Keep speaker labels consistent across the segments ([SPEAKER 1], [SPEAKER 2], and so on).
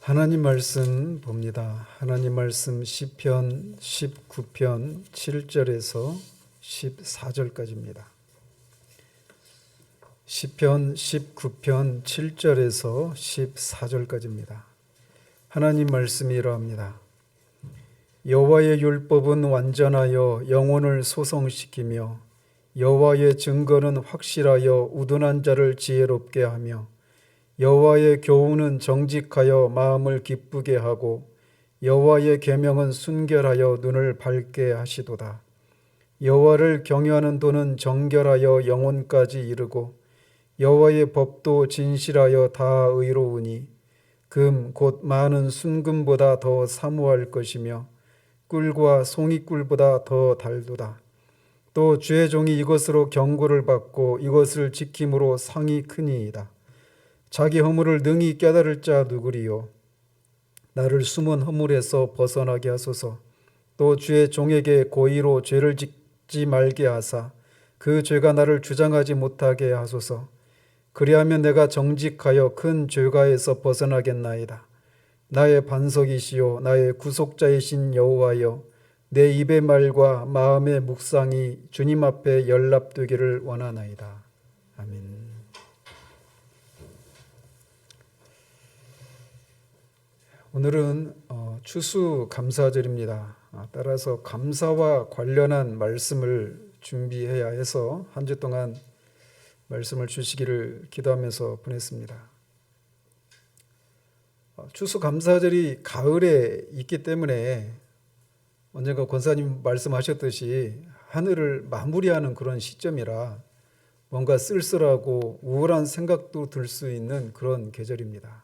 [SPEAKER 1] 하나님 말씀 봅니다. 하나님 말씀 시편 19편 7절에서 14절까지입니다. 시편 19편 7절에서 14절까지입니다. 하나님 말씀이 이러합니다. 여호와의 율법은 완전하여 영혼을 소성시키며 여호와의 증거는 확실하여 우둔한 자를 지혜롭게 하며 여호와의 교훈은 정직하여 마음을 기쁘게 하고 여호와의 계명은 순결하여 눈을 밝게 하시도다. 여호와를 경외하는 도는 정결하여 영혼까지 이르고 여호와의 법도 진실하여 다 의로우니 금 곧 많은 순금보다 더 사모할 것이며 꿀과 송이꿀보다 더 달도다. 또 주의 종이 이것으로 경고를 받고 이것을 지킴으로 상이 크니이다. 자기 허물을 능히 깨달을 자 누구리요? 나를 숨은 허물에서 벗어나게 하소서. 또 주의 종에게 고의로 죄를 짓지 말게 하사 그 죄가 나를 주장하지 못하게 하소서. 그리하면 내가 정직하여 큰 죄가에서 벗어나겠나이다. 나의 반석이시요 나의 구속자이신 여호와여, 내 입의 말과 마음의 묵상이 주님 앞에 연락되기를 원하나이다. 아멘. 오늘은 추수감사절입니다. 따라서 감사와 관련한 말씀을 준비해야 해서 한 주 동안 말씀을 주시기를 기도하면서 보냈습니다. 추수감사절이 가을에 있기 때문에 언젠가 권사님 말씀하셨듯이 하늘을 마무리하는 그런 시점이라 뭔가 쓸쓸하고 우울한 생각도 들 수 있는 그런 계절입니다.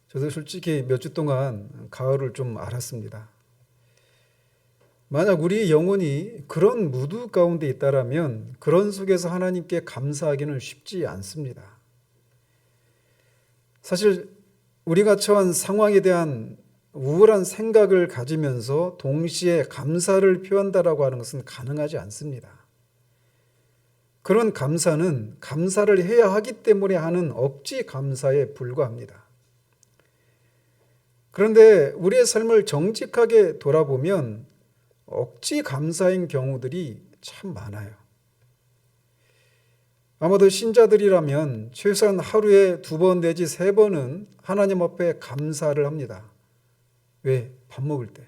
[SPEAKER 1] 저도 솔직히 몇 주 동안 가을을 좀 알았습니다. 만약 우리 영혼이 그런 무드 가운데 있다라면 그런 속에서 하나님께 감사하기는 쉽지 않습니다. 사실 우리가 처한 상황에 대한 우울한 생각을 가지면서 동시에 감사를 표한다라고 하는 것은 가능하지 않습니다. 그런 감사는 감사를 해야 하기 때문에 하는 억지 감사에 불과합니다. 그런데 우리의 삶을 정직하게 돌아보면 억지 감사인 경우들이 참 많아요. 아마도 신자들이라면 최소한 하루에 2번 내지 3번은 하나님 앞에 감사를 합니다. 왜? 밥 먹을 때.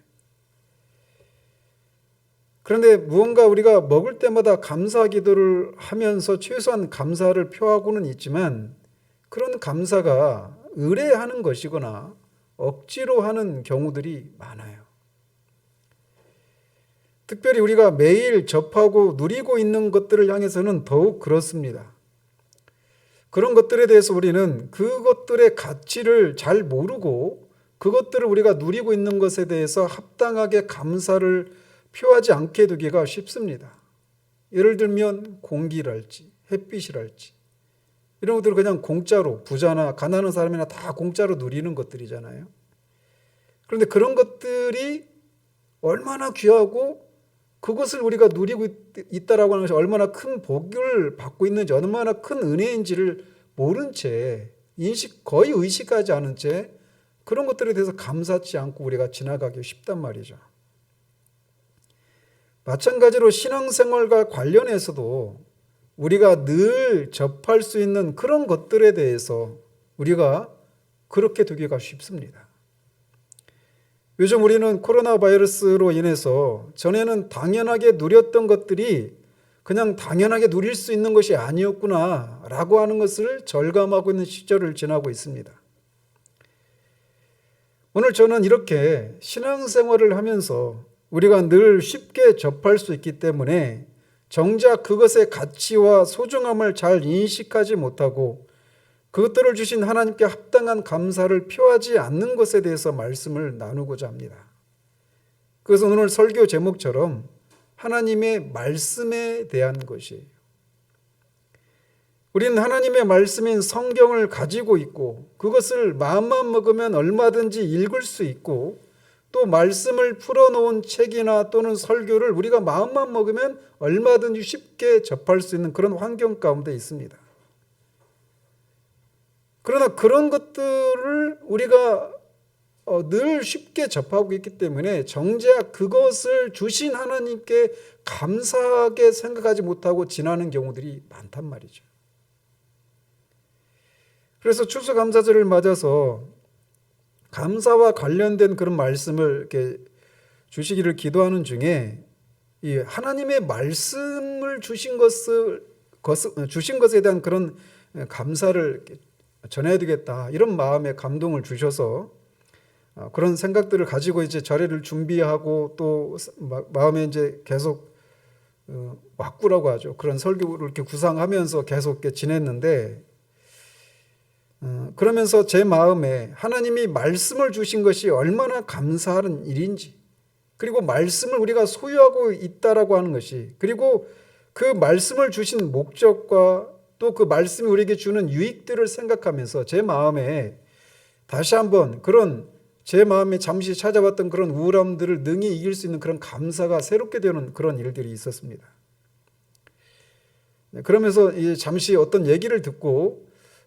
[SPEAKER 1] 그런데 무언가 우리가 먹을 때마다 감사 기도를 하면서 최소한 감사를 표하고는 있지만 그런 감사가 의뢰하는 것이거나 억지로 하는 경우들이 많아요. 특별히 우리가 매일 접하고 누리고 있는 것들을 향해서는 더욱 그렇습니다. 그런 것들에 대해서 우리는 그것들의 가치를 잘 모르고 그것들을 우리가 누리고 있는 것에 대해서 합당하게 감사를 표하지 않게 되기가 쉽습니다. 예를 들면 공기랄지 햇빛이랄지 이런 것들을 그냥 공짜로 부자나 가난한 사람이나 다 공짜로 누리는 것들이잖아요. 그런데 그런 것들이 얼마나 귀하고 그것을 우리가 누리고 있다라고 하는 것이 얼마나 큰 복을 받고 있는지 얼마나 큰 은혜인지를 모른 채 거의 의식하지 않은 채 그런 것들에 대해서 감사치 않고 우리가 지나가기 쉽단 말이죠. 마찬가지로 신앙생활과 관련해서도 우리가 늘 접할 수 있는 그런 것들에 대해서 우리가 그렇게 되기가 쉽습니다. 요즘 우리는 코로나 바이러스로 인해서 전에는 당연하게 누렸던 것들이 그냥 당연하게 누릴 수 있는 것이 아니었구나 라고 하는 것을 절감하고 있는 시절을 지나고 있습니다. 오늘 저는 이렇게 신앙생활을 하면서 우리가 늘 쉽게 접할 수 있기 때문에 정작 그것의 가치와 소중함을 잘 인식하지 못하고 그것들을 주신 하나님께 합당한 감사를 표하지 않는 것에 대해서 말씀을 나누고자 합니다. 그래서 오늘 설교 제목처럼 하나님의 말씀에 대한 것이에요. 우리는 하나님의 말씀인 성경을 가지고 있고 그것을 마음만 먹으면 얼마든지 읽을 수 있고 또 말씀을 풀어놓은 책이나 또는 설교를 우리가 마음만 먹으면 얼마든지 쉽게 접할 수 있는 그런 환경 가운데 있습니다. 그러나 그런 것들을 우리가 늘 쉽게 접하고 있기 때문에 정작 그것을 주신 하나님께 감사하게 생각하지 못하고 지나는 경우들이 많단 말이죠. 그래서 추수감사절을 맞아서 감사와 관련된 그런 말씀을 이렇게 주시기를 기도하는 중에 이 하나님의 말씀을 주신 것에 대한 그런 감사를 전해야 되겠다, 이런 마음에 감동을 주셔서 그런 생각들을 가지고 이제 자리를 준비하고 또 마음에 이제 계속 왁구라고 하죠. 그런 설교를 이렇게 구상하면서 계속 이렇게 지냈는데, 그러면서 제 마음에 하나님이 말씀을 주신 것이 얼마나 감사한 일인지, 그리고 말씀을 우리가 소유하고 있다라고 하는 것이, 그리고 그 말씀을 주신 목적과 또 그 말씀이 우리에게 주는 유익들을 생각하면서 제 마음에 다시 한번 그런 제 마음에 잠시 찾아왔던 그런 우울함들을 능히 이길 수 있는 그런 감사가 새롭게 되는 그런 일들이 있었습니다. 그러면서 잠시 어떤 얘기를 듣고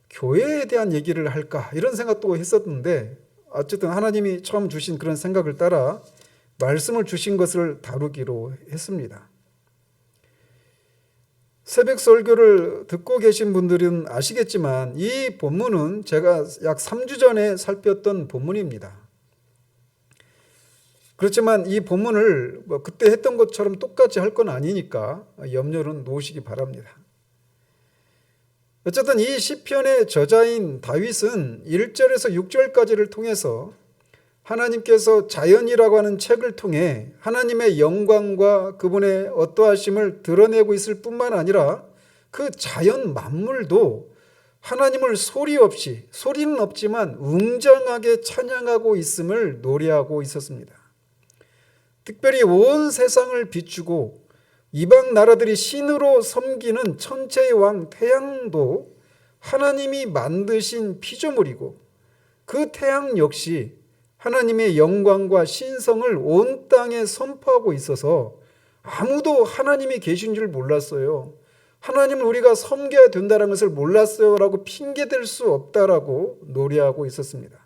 [SPEAKER 1] 교회에 대한 얘기를 할까 이런 생각도 했었는데, 어쨌든 하나님이 처음 주신 그런 생각을 따라 말씀을 주신 것을 다루기로 했습니다. 새벽 설교를 듣고 계신 분들은 아시겠지만 이 본문은 제가 약 3주 전에 살폈던 본문입니다. 그렇지만 이 본문을 그때 했던 것처럼 똑같이 할 건 아니니까 염려는 놓으시기 바랍니다. 어쨌든 이 시편의 저자인 다윗은 1절에서 6절까지를 통해서 하나님께서 자연이라고 하는 책을 통해 하나님의 영광과 그분의 어떠하심을 드러내고 있을 뿐만 아니라 그 자연 만물도 하나님을 소리는 없지만 웅장하게 찬양하고 있음을 노래하고 있었습니다. 특별히 온 세상을 비추고 이방 나라들이 신으로 섬기는 천체의 왕 태양도 하나님이 만드신 피조물이고, 그 태양 역시 하나님의 영광과 신성을 온 땅에 선포하고 있어서 아무도 하나님이 계신 줄 몰랐어요. 하나님을 우리가 섬겨야 된다는 것을 몰랐어요 라고 핑계댈 수 없다라고 노래하고 있었습니다.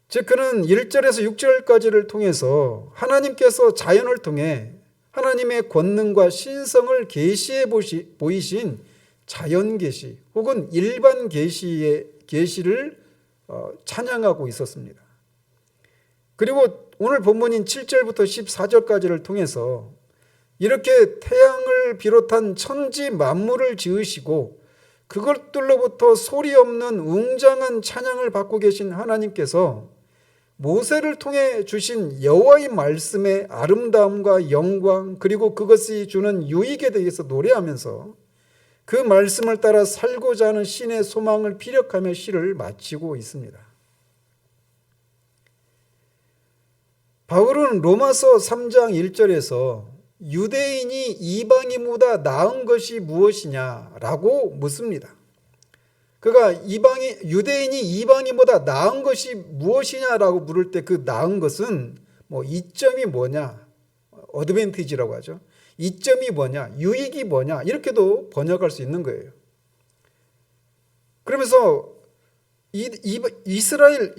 [SPEAKER 1] 즉 그는 1절에서 6절까지를 통해서 하나님께서 자연을 통해 하나님의 권능과 신성을 계시해 보이신 자연 계시 혹은 일반 계시를 찬양하고 있었습니다. 그리고 오늘 본문인 7절부터 14절까지를 통해서 이렇게 태양을 비롯한 천지 만물을 지으시고 그것들로부터 소리 없는 웅장한 찬양을 받고 계신 하나님께서 모세를 통해 주신 여호와의 말씀의 아름다움과 영광, 그리고 그것이 주는 유익에 대해서 노래하면서 그 말씀을 따라 살고자 하는 신의 소망을 피력하며 시를 마치고 있습니다. 바울은 로마서 3장 1절에서 유대인이 이방인보다 나은 것이 무엇이냐라고 묻습니다. 그가 유대인이 이방인보다 나은 것이 무엇이냐라고 물을 때 그 나은 것은 이점이 뭐냐, 어드밴티지라고 하죠. 이점이 뭐냐, 유익이 뭐냐, 이렇게도 번역할 수 있는 거예요. 그러면서 이스라엘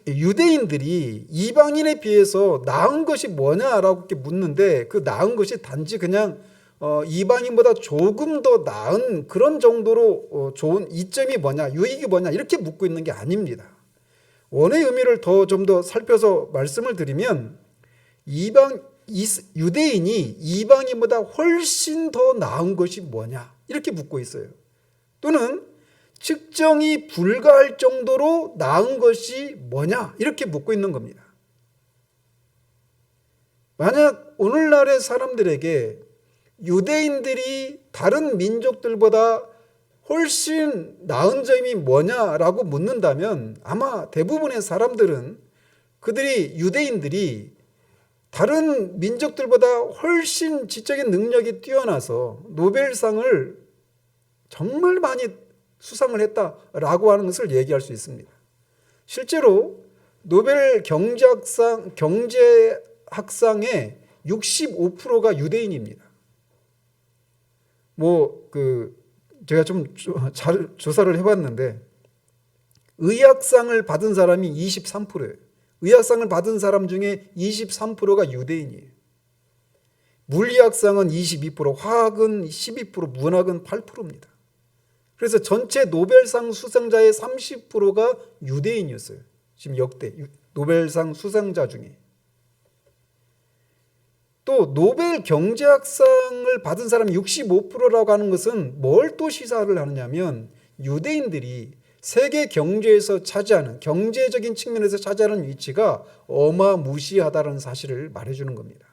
[SPEAKER 1] 유대인들이 이방인에 비해서 나은 것이 뭐냐라고 이렇게 묻는데, 그 나은 것이 단지 그냥 이방인보다 조금 더 나은 그런 정도로 좋은 이점이 뭐냐, 유익이 뭐냐, 이렇게 묻고 있는 게 아닙니다. 원의 의미를 좀 더 살펴서 말씀을 드리면, 유대인이 이방인보다 훨씬 더 나은 것이 뭐냐, 이렇게 묻고 있어요. 또는 측정이 불가할 정도로 나은 것이 뭐냐, 이렇게 묻고 있는 겁니다. 만약 오늘날의 사람들에게 유대인들이 다른 민족들보다 훨씬 나은 점이 뭐냐라고 묻는다면 아마 대부분의 사람들은 유대인들이 다른 민족들보다 훨씬 지적인 능력이 뛰어나서 노벨상을 정말 많이 수상을 했다라고 하는 것을 얘기할 수 있습니다. 실제로 노벨 경제학상의 65%가 유대인입니다. 제가 좀 잘 조사를 해봤는데 의학상을 받은 사람이 23%예요. 의학상을 받은 사람 중에 23%가 유대인이에요. 물리학상은 22%, 화학은 12%, 문학은 8%입니다. 그래서 전체 노벨상 수상자의 30%가 유대인이었어요. 지금 역대 노벨상 수상자 중에. 또 노벨 경제학상을 받은 사람이 65%라고 하는 것은 뭘 또 시사를 하느냐면 유대인들이 세계 경제에서 차지하는, 경제적인 측면에서 차지하는 위치가 어마무시하다는 사실을 말해주는 겁니다.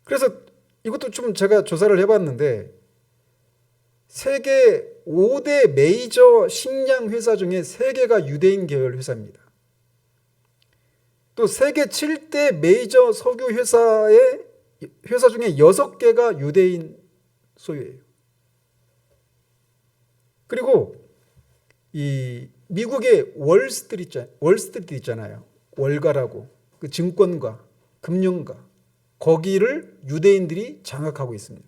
[SPEAKER 1] 그래서 이것도 좀 제가 조사를 해봤는데 세계 5대 메이저 식량 회사 중에 3개가 유대인 계열 회사입니다. 또 세계 7대 메이저 석유 회사 중에 6개가 유대인 소유예요. 그리고 이 미국의 월스트리트 있잖아요. 월가라고, 그 증권가, 금융가, 거기를 유대인들이 장악하고 있습니다.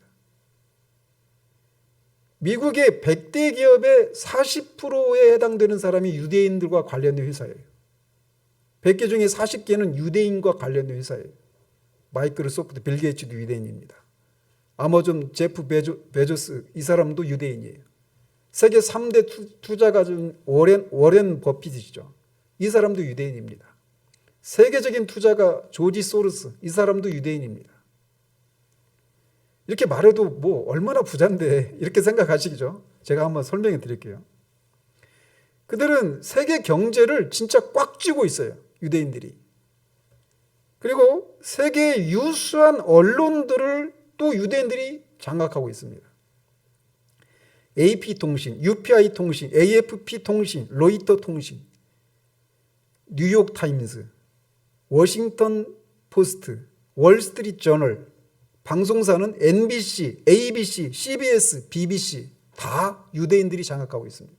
[SPEAKER 1] 미국의 100대 기업의 40%에 해당되는 사람이 유대인들과 관련된 회사예요. 100개 중에 40개는 유대인과 관련된 회사예요. 마이크로소프트, 빌 게이츠도 유대인입니다. 아마존 제프 베조스, 이 사람도 유대인이에요. 세계 3대 투자가 중 워렌 버핏이죠. 이 사람도 유대인입니다. 세계적인 투자가 조지 소로스, 이 사람도 유대인입니다. 이렇게 말해도 뭐 얼마나 부자인데 이렇게 생각하시죠? 제가 한번 설명해 드릴게요. 그들은 세계 경제를 진짜 꽉 쥐고 있어요. 유대인들이. 그리고 세계 유수한 언론들을 또 유대인들이 장악하고 있습니다. AP통신, UPI통신, AFP통신, 로이터통신, 뉴욕타임스, 워싱턴 포스트, 월스트리트저널, 방송사는 NBC, ABC, CBS, BBC 다 유대인들이 장악하고 있습니다.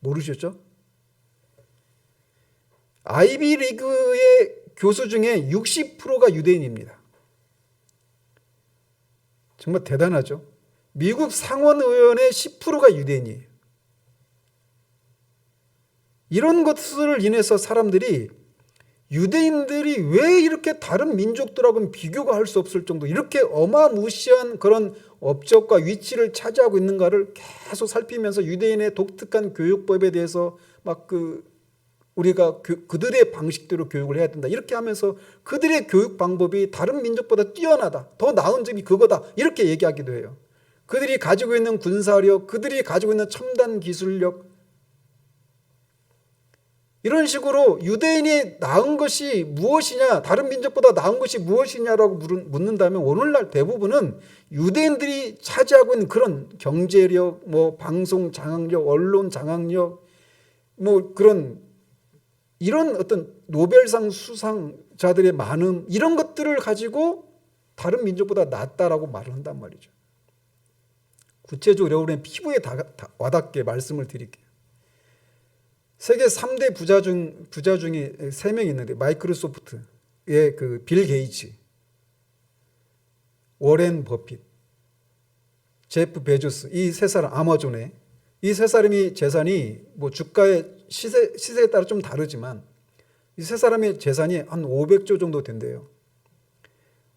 [SPEAKER 1] 모르셨죠? 아이비리그의 교수 중에 60%가 유대인입니다. 정말 대단하죠? 미국 상원의원의 10%가 유대인이에요. 이런 것을 인해서 사람들이 유대인들이 왜 이렇게 다른 민족들하고는 비교가 할 수 없을 정도 이렇게 어마무시한 그런 업적과 위치를 차지하고 있는가를 계속 살피면서 유대인의 독특한 교육법에 대해서 막 우리가 그들의 방식대로 교육을 해야 된다 이렇게 하면서 그들의 교육 방법이 다른 민족보다 뛰어나다, 더 나은 점이 그거다 이렇게 얘기하기도 해요. 그들이 가지고 있는 군사력, 그들이 가지고 있는 첨단 기술력, 이런 식으로 유대인이 나은 것이 무엇이냐, 다른 민족보다 나은 것이 무엇이냐라고 묻는다면 오늘날 대부분은 유대인들이 차지하고 있는 그런 경제력, 뭐 방송 장악력, 언론 장악력, 뭐 이런 어떤 노벨상 수상자들의 많음, 이런 것들을 가지고 다른 민족보다 낫다라고 말을 한단 말이죠. 구체적으로 우리는 피부에 와닿게 말씀을 드릴게요. 세계 3대 부자 중에 3명이 있는데 마이크로소프트의 빌 게이츠, 워렌 버핏, 제프 베조스, 이 세 사람, 아마존의 이 세 사람이 재산이 뭐 주가의 시세에 따라 좀 다르지만 이 세 사람의 재산이 한 500조 정도 된대요.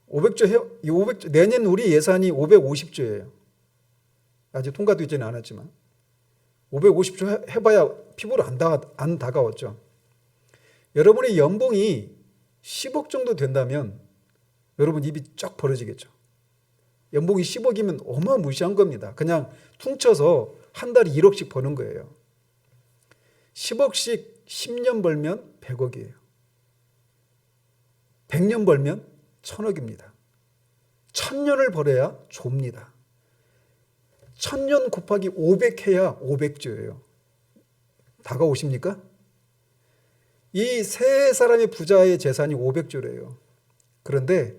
[SPEAKER 1] 500조, 내년 우리 예산이 550조예요. 아직 통과되지는 않았지만 550조 해봐야 피부로 안 다가왔죠. 여러분의 연봉이 10억 정도 된다면 여러분 입이 쫙 벌어지겠죠. 연봉이 10억이면 어마무시한 겁니다. 그냥 퉁쳐서 한 달에 1억씩 버는 거예요. 10억씩 10년 벌면 100억이에요. 100년 벌면 1000억입니다. 1000년을 벌어야 좁니다. 1000년 곱하기 500 해야 500조예요. 다가오십니까? 이 세 사람의 부자의 재산이 500조래요. 그런데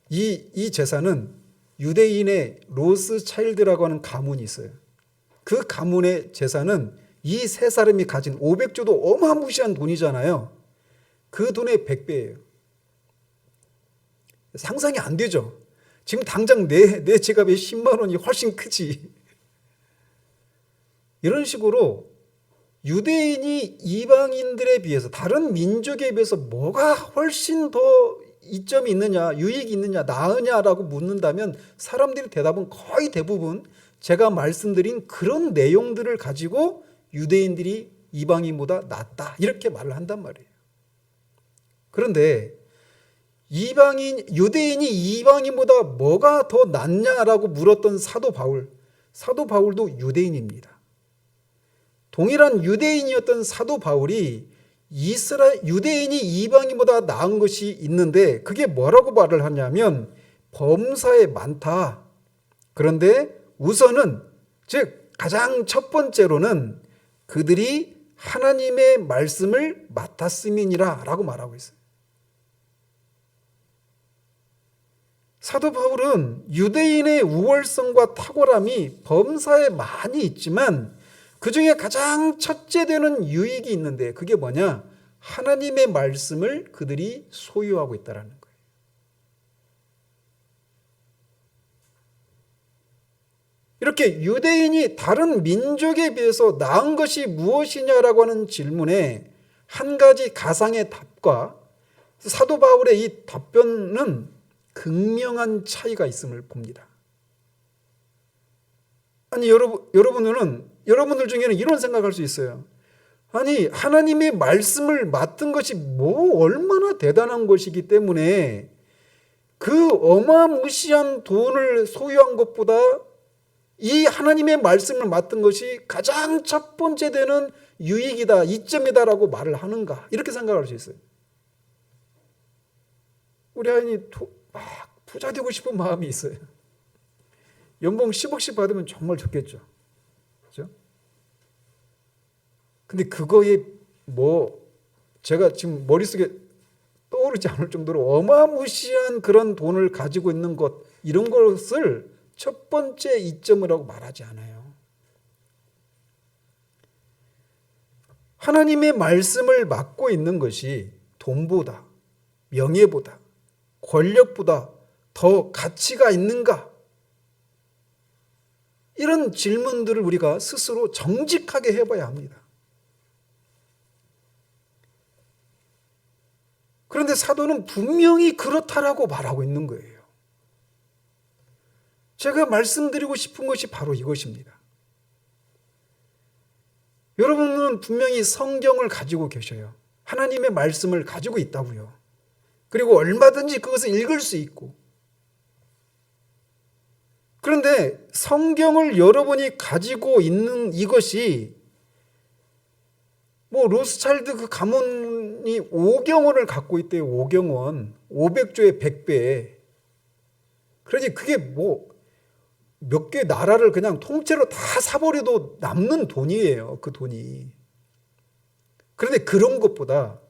[SPEAKER 1] 이 재산은 유대인의 로스차일드라고 하는 가문이 있어요. 그 가문의 재산은 이 세 사람이 가진 500조도 어마무시한 돈이잖아요. 그 돈의 100배예요. 상상이 안 되죠. 지금 당장 내 지갑에 10만 원이 훨씬 크지. 이런 식으로 유대인이 이방인들에 비해서, 다른 민족에 비해서 뭐가 훨씬 더 이점이 있느냐, 유익이 있느냐, 나으냐라고 묻는다면 사람들의 대답은 거의 대부분 제가 말씀드린 그런 내용들을 가지고 유대인들이 이방인보다 낫다 이렇게 말을 한단 말이에요. 그런데 유대인이 이방인보다 뭐가 더 낫냐라고 물었던 사도 바울도 유대인입니다. 동일한 유대인이었던 사도 바울이 유대인이 이방인보다 나은 것이 있는데 그게 뭐라고 말을 하냐면 범사에 많다. 그런데 우선은, 즉 가장 첫 번째로는 그들이 하나님의 말씀을 맡았음이니라 라고 말하고 있어요. 사도 바울은 유대인의 우월성과 탁월함이 범사에 많이 있지만 그 중에 가장 첫째 되는 유익이 있는데 그게 뭐냐? 하나님의 말씀을 그들이 소유하고 있다는 거예요. 이렇게 유대인이 다른 민족에 비해서 나은 것이 무엇이냐라고 하는 질문에 한 가지 가상의 답과 사도 바울의 이 답변은 극명한 차이가 있음을 봅니다. 아니 여러분들 중에는 이런 생각할 수 있어요. 아니 하나님의 말씀을 맡은 것이 뭐 얼마나 대단한 것이기 때문에 그 어마무시한 돈을 소유한 것보다 이 하나님의 말씀을 맡은 것이 가장 첫 번째 되는 유익이다, 이점이다라고 말을 하는가, 이렇게 생각할 수 있어요. 우리 아이는 막 부자 되고 싶은 마음이 있어요. 연봉 10억씩 받으면 정말 좋겠죠. 그렇죠? 근데 그거에 제가 지금 머릿속에 떠오르지 않을 정도로 어마무시한 그런 돈을 가지고 있는 것, 이런 것을 첫 번째 이점이라고 말하지 않아요. 하나님의 말씀을 맡고 있는 것이 돈보다, 명예보다, 권력보다 더 가치가 있는가? 이런 질문들을 우리가 스스로 정직하게 해봐야 합니다. 그런데 사도는 분명히 그렇다라고 말하고 있는 거예요. 제가 말씀드리고 싶은 것이 바로 이것입니다. 여러분은 분명히 성경을 가지고 계셔요. 하나님의 말씀을 가지고 있다고요. 그리고 얼마든지 그것을 읽을 수 있고. 그런데 성경을 여러분이 가지고 있는 이것이 로스차일드 그 가문이 5경원을 갖고 있대요. 5경원. 500조의 100배. 그러니 그게 몇 개 나라를 그냥 통째로 다 사버려도 남는 돈이에요. 그 돈이. 그런데 그런 것보다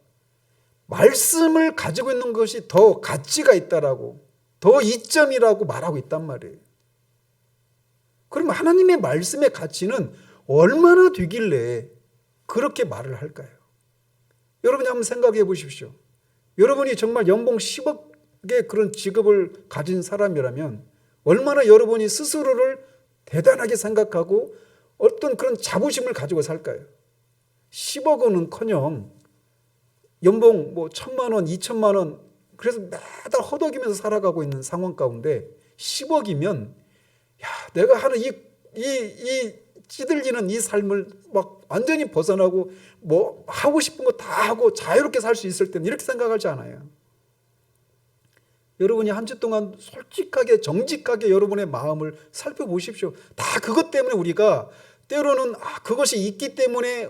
[SPEAKER 1] 말씀을 가지고 있는 것이 더 가치가 있다라고, 더 이점이라고 말하고 있단 말이에요. 그럼 하나님의 말씀의 가치는 얼마나 되길래 그렇게 말을 할까요? 여러분이 한번 생각해 보십시오. 여러분이 정말 연봉 10억의 그런 직업을 가진 사람이라면 얼마나 여러분이 스스로를 대단하게 생각하고 어떤 그런 자부심을 가지고 살까요? 10억 원은커녕 연봉 1,000만 원, 2,000만 원, 그래서 매달 허덕이면서 살아가고 있는 상황 가운데 10억이면 내가 하는 이 찌들리는 이 삶을 막 완전히 벗어나고 하고 싶은 거 다 하고 자유롭게 살 수 있을 때는 이렇게 생각하지 않아요. 여러분이 한 주 동안 솔직하게 정직하게 여러분의 마음을 살펴보십시오. 다 그것 때문에 우리가 때로는 그것이 있기 때문에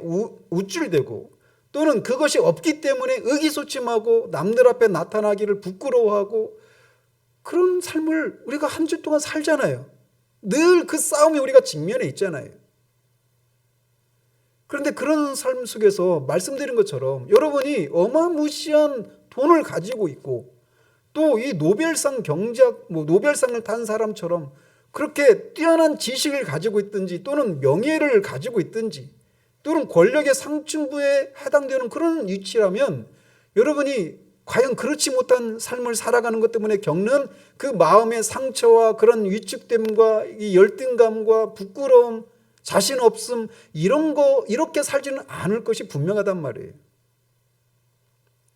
[SPEAKER 1] 우쭐대고, 또는 그것이 없기 때문에 의기소침하고 남들 앞에 나타나기를 부끄러워하고, 그런 삶을 우리가 한 주 동안 살잖아요. 늘 그 싸움이 우리가 직면에 있잖아요. 그런데 그런 삶 속에서 말씀드린 것처럼 여러분이 어마무시한 돈을 가지고 있고, 또 이 노벨상 경제학, 노벨상을 탄 사람처럼 그렇게 뛰어난 지식을 가지고 있든지, 또는 명예를 가지고 있든지, 또는 권력의 상층부에 해당되는 그런 위치라면 여러분이 과연 그렇지 못한 삶을 살아가는 것 때문에 겪는 그 마음의 상처와 그런 위축됨과 이 열등감과 부끄러움, 자신 없음, 이런 거 이렇게 살지는 않을 것이 분명하단 말이에요.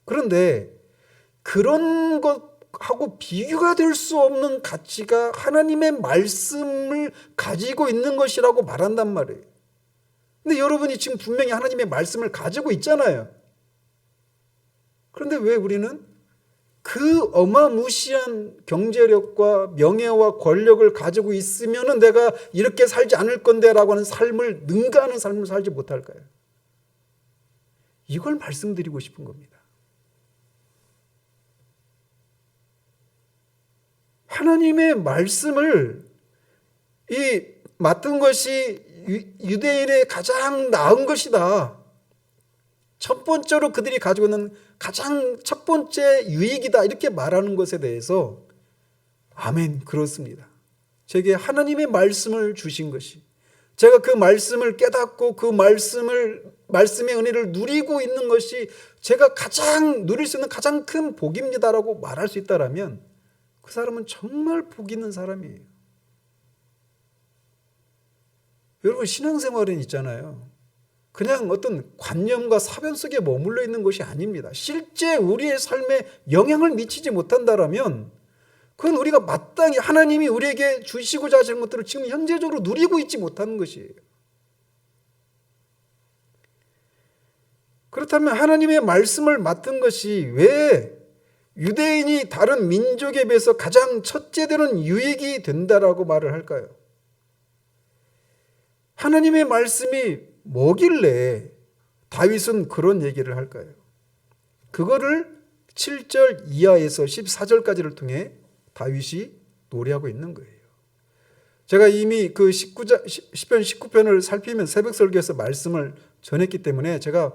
[SPEAKER 1] 그런데 그런 것하고 비교가 될 수 없는 가치가 하나님의 말씀을 가지고 있는 것이라고 말한단 말이에요. 근데 여러분이 지금 분명히 하나님의 말씀을 가지고 있잖아요. 그런데 왜 우리는 그 어마무시한 경제력과 명예와 권력을 가지고 있으면 내가 이렇게 살지 않을 건데 라고 하는 삶을, 능가하는 삶을 살지 못할까요? 이걸 말씀드리고 싶은 겁니다. 하나님의 말씀을 맡은 것이 유대인의 가장 나은 것이다. 첫 번째로 그들이 가지고 있는 가장 첫 번째 유익이다. 이렇게 말하는 것에 대해서 아멘, 그렇습니다. 제게 하나님의 말씀을 주신 것이, 제가 그 말씀을 깨닫고 그 말씀의 은혜를 누리고 있는 것이 제가 가장 누릴 수 있는 가장 큰 복입니다라고 말할 수 있다라면 그 사람은 정말 복 있는 사람이에요. 여러분, 신앙생활은 있잖아요. 그냥 어떤 관념과 사변 속에 머물러 있는 것이 아닙니다. 실제 우리의 삶에 영향을 미치지 못한다라면 그건 우리가 마땅히 하나님이 우리에게 주시고자 하시는 것들을 지금 현재적으로 누리고 있지 못하는 것이에요. 그렇다면 하나님의 말씀을 맡은 것이 왜 유대인이 다른 민족에 비해서 가장 첫째 되는 유익이 된다라고 말을 할까요? 하나님의 말씀이 뭐길래 다윗은 그런 얘기를 할까요? 그거를 7절 이하에서 14절까지를 통해 다윗이 노래하고 있는 거예요. 제가 이미 그 시편 19편을 살피면 새벽 설교에서 말씀을 전했기 때문에 제가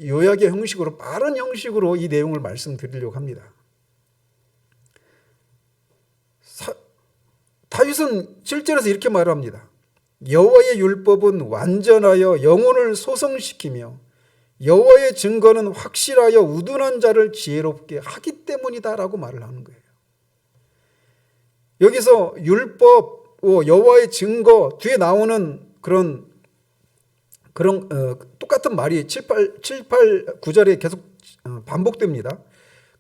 [SPEAKER 1] 요약의 형식으로, 빠른 형식으로 이 내용을 말씀드리려고 합니다. 다윗은 7절에서 이렇게 말합니다. 여호와의 율법은 완전하여 영혼을 소성시키며 여호와의 증거는 확실하여 우둔한 자를 지혜롭게 하기 때문이다라고 말을 하는 거예요. 여기서 율법, 여호와의 증거 뒤에 나오는 그런 똑같은 말이 7, 8, 9절에 계속 반복됩니다.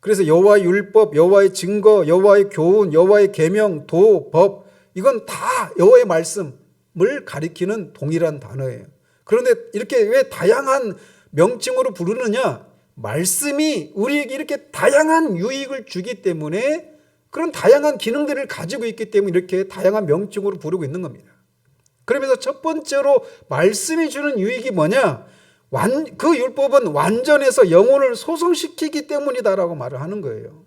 [SPEAKER 1] 그래서 여호와의 율법, 여호와의 증거, 여호와의 교훈, 여호와의 계명, 도, 법, 이건 다 여호와의 말씀을 가리키는 동일한 단어예요. 그런데 이렇게 왜 다양한 명칭으로 부르느냐? 말씀이 우리에게 이렇게 다양한 유익을 주기 때문에, 그런 다양한 기능들을 가지고 있기 때문에 이렇게 다양한 명칭으로 부르고 있는 겁니다. 그러면서 첫 번째로 말씀이 주는 유익이 뭐냐? 그 율법은 완전해서 영혼을 소성시키기 때문이다라고 말을 하는 거예요.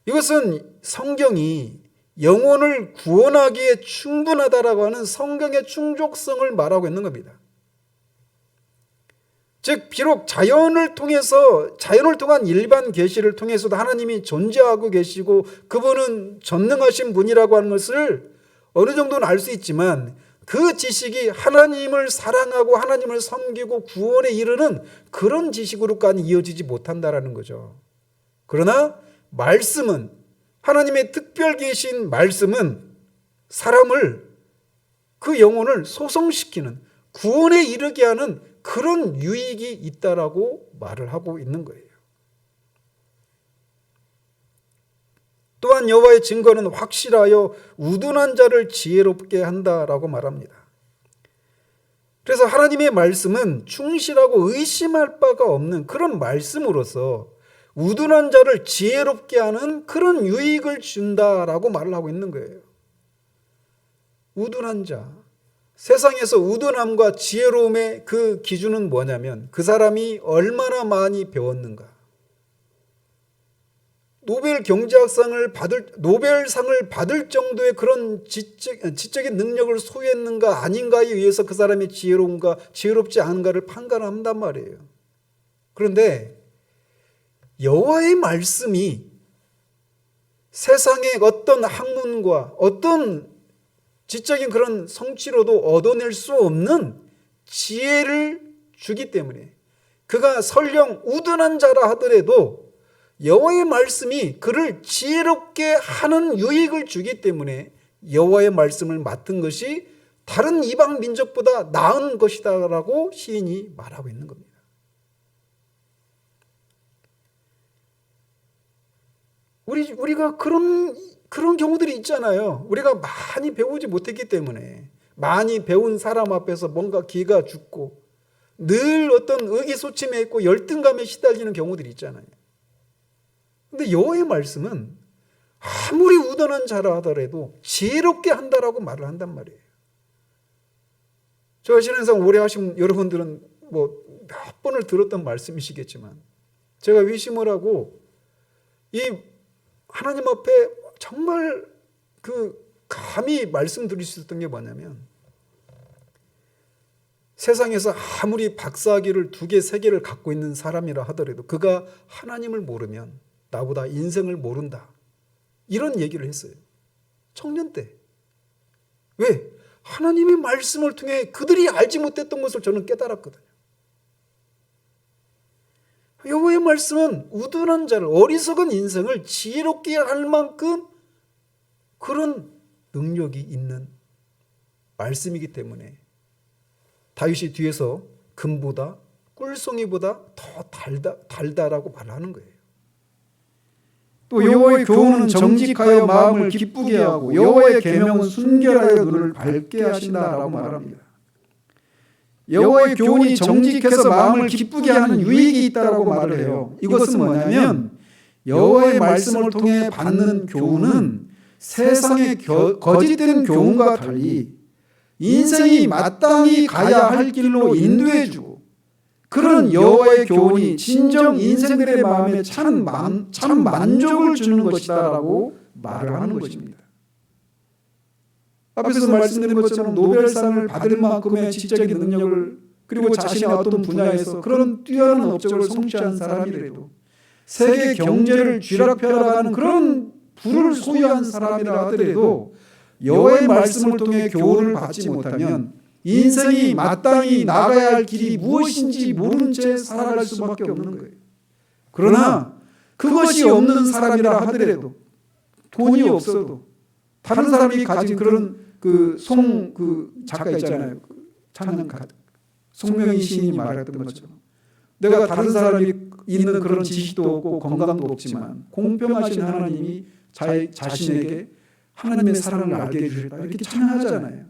[SPEAKER 1] 이것은 성경이 영혼을 구원하기에 충분하다라고 하는 성경의 충족성을 말하고 있는 겁니다. 즉, 비록 자연을 통한 일반 계시를 통해서도 하나님이 존재하고 계시고 그분은 전능하신 분이라고 하는 것을 어느 정도는 알 수 있지만, 그 지식이 하나님을 사랑하고 하나님을 섬기고 구원에 이르는 그런 지식으로까지 이어지지 못한다라는 거죠. 그러나 말씀은, 하나님의 특별 계신 말씀은 사람을, 그 영혼을 소성시키는, 구원에 이르게 하는 그런 유익이 있다라고 말을 하고 있는 거예요. 또한 여호와의 증거는 확실하여 우둔한 자를 지혜롭게 한다라고 말합니다. 그래서 하나님의 말씀은 충실하고 의심할 바가 없는 그런 말씀으로서 우둔한 자를 지혜롭게 하는 그런 유익을 준다라고 말을 하고 있는 거예요. 우둔한 자, 세상에서 우둔함과 지혜로움의 그 기준은 뭐냐면 그 사람이 얼마나 많이 배웠는가, 노벨상을 받을 정도의 그런 지적인 능력을 소유했는가 아닌가에 의해서 그 사람이 지혜로운가 지혜롭지 않은가를 판단한단 말이에요. 그런데 여호와의 말씀이 세상의 어떤 학문과 어떤 지적인 그런 성취로도 얻어낼 수 없는 지혜를 주기 때문에, 그가 설령 우둔한 자라 하더라도 여호와의 말씀이 그를 지혜롭게 하는 유익을 주기 때문에 여호와의 말씀을 맡은 것이 다른 이방 민족보다 나은 것이다라고 시인이 말하고 있는 겁니다. 우리가 그런 경우들이 있잖아요. 우리가 많이 배우지 못했기 때문에, 많이 배운 사람 앞에서 뭔가 기가 죽고 늘 어떤 의기소침해 있고 열등감에 시달리는 경우들이 있잖아요. 근데 여호와의 말씀은 아무리 우둔한 자라 하더라도 지혜롭게 한다라고 말을 한단 말이에요. 저 신앙생활 오래 하신 여러분들은 몇 번을 들었던 말씀이시겠지만, 제가 위심을 하고 이 하나님 앞에 정말 감히 말씀드릴 수 있었던 게 뭐냐면, 세상에서 아무리 박사학위를 2개, 3개를 갖고 있는 사람이라 하더라도 그가 하나님을 모르면 나보다 인생을 모른다, 이런 얘기를 했어요. 청년 때. 왜? 하나님의 말씀을 통해 그들이 알지 못했던 것을 저는 깨달았거든요. 여호와의 말씀은 우둔한 자를, 어리석은 인생을 지혜롭게 할 만큼 그런 능력이 있는 말씀이기 때문에 다윗이 뒤에서 금보다 꿀송이보다 더 달다라고 말하는 거예요.
[SPEAKER 2] 또 여호와의 교훈은 정직하여 마음을 기쁘게 하고 여호와의 계명은 순결하여 눈을 밝게 하신다라고 말합니다. 여호와의 교훈이 정직해서 마음을 기쁘게 하는 유익이 있다라고 말을 해요. 이것은 뭐냐면 여호와의 말씀을 통해 받는 교훈은 세상의 거짓된 교훈과 달리 인생이 마땅히 가야 할 길로 인도해주고, 그런 여호와의 교훈이 진정 인생들의 마음에 참 만족을 주는 것이다라고 말을 하는 것입니다. 앞에서 말씀드린 것처럼 노벨상을 받을 만큼의 지적인 능력을, 그리고 자신의 어떤 분야에서 그런 뛰어난 업적을 성취한 사람이라도, 세계 경제를 쥐락펴락하는 그런 부를 소유한 사람이라 하더라도 여호와의 말씀을 통해 교훈을 받지 못하면 인생이 마땅히 나가야 할 길이 무엇인지 모른 채 살아갈 수밖에 없는 거예요. 그러나 그것이 없는 사람이라 하더라도, 돈이 없어도, 다른 사람이 가진 그런 작가 있잖아요. 찬양가 송명희 시인이 말했던 것처럼, 내가 다른 사람이 있는 그런 지식도 없고 건강도 없지만 공평하신 하나님이 자신에게 하나님의 사랑을 알게 해주셨다, 이렇게 찬양하잖아요.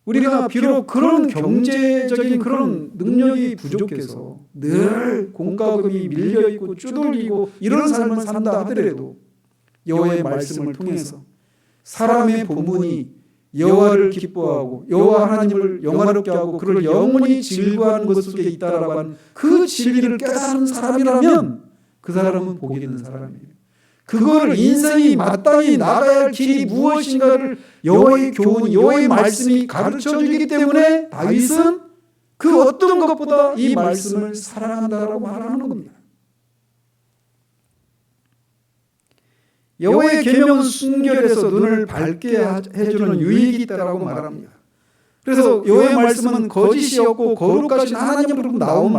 [SPEAKER 2] 우리가 비록 그런 경제적인 그런 능력이 부족해서 늘 공과금이 밀려있고 쭈들리고 이런 삶을 산다 하더라도 여호와의 말씀을 통해서 사람의 본분이 여호와를 기뻐하고 여호와 하나님을 영화롭게 하고 그를 영원히 즐거워하는 것 속에 있다라고 하는 그 진리를 깨닫는 사람이라면 그 사람은 복이 있는 사람이에요. 그걸 인생이 마땅히 나가야 할 길이 무엇인가를 여호와의 교훈, 여호와의 말씀이 가르쳐주기 때문에 다윗은 그 어떤 것보다 이 말씀을 사랑한다라고 말하는 겁니다. 여호와의 계명은 순결해서 눈을 밝게 해주는 유익이 있다라고 말합니다. 그래서 여호와의 말씀은 거짓이 없고 거룩하신 하나님으로부터 나온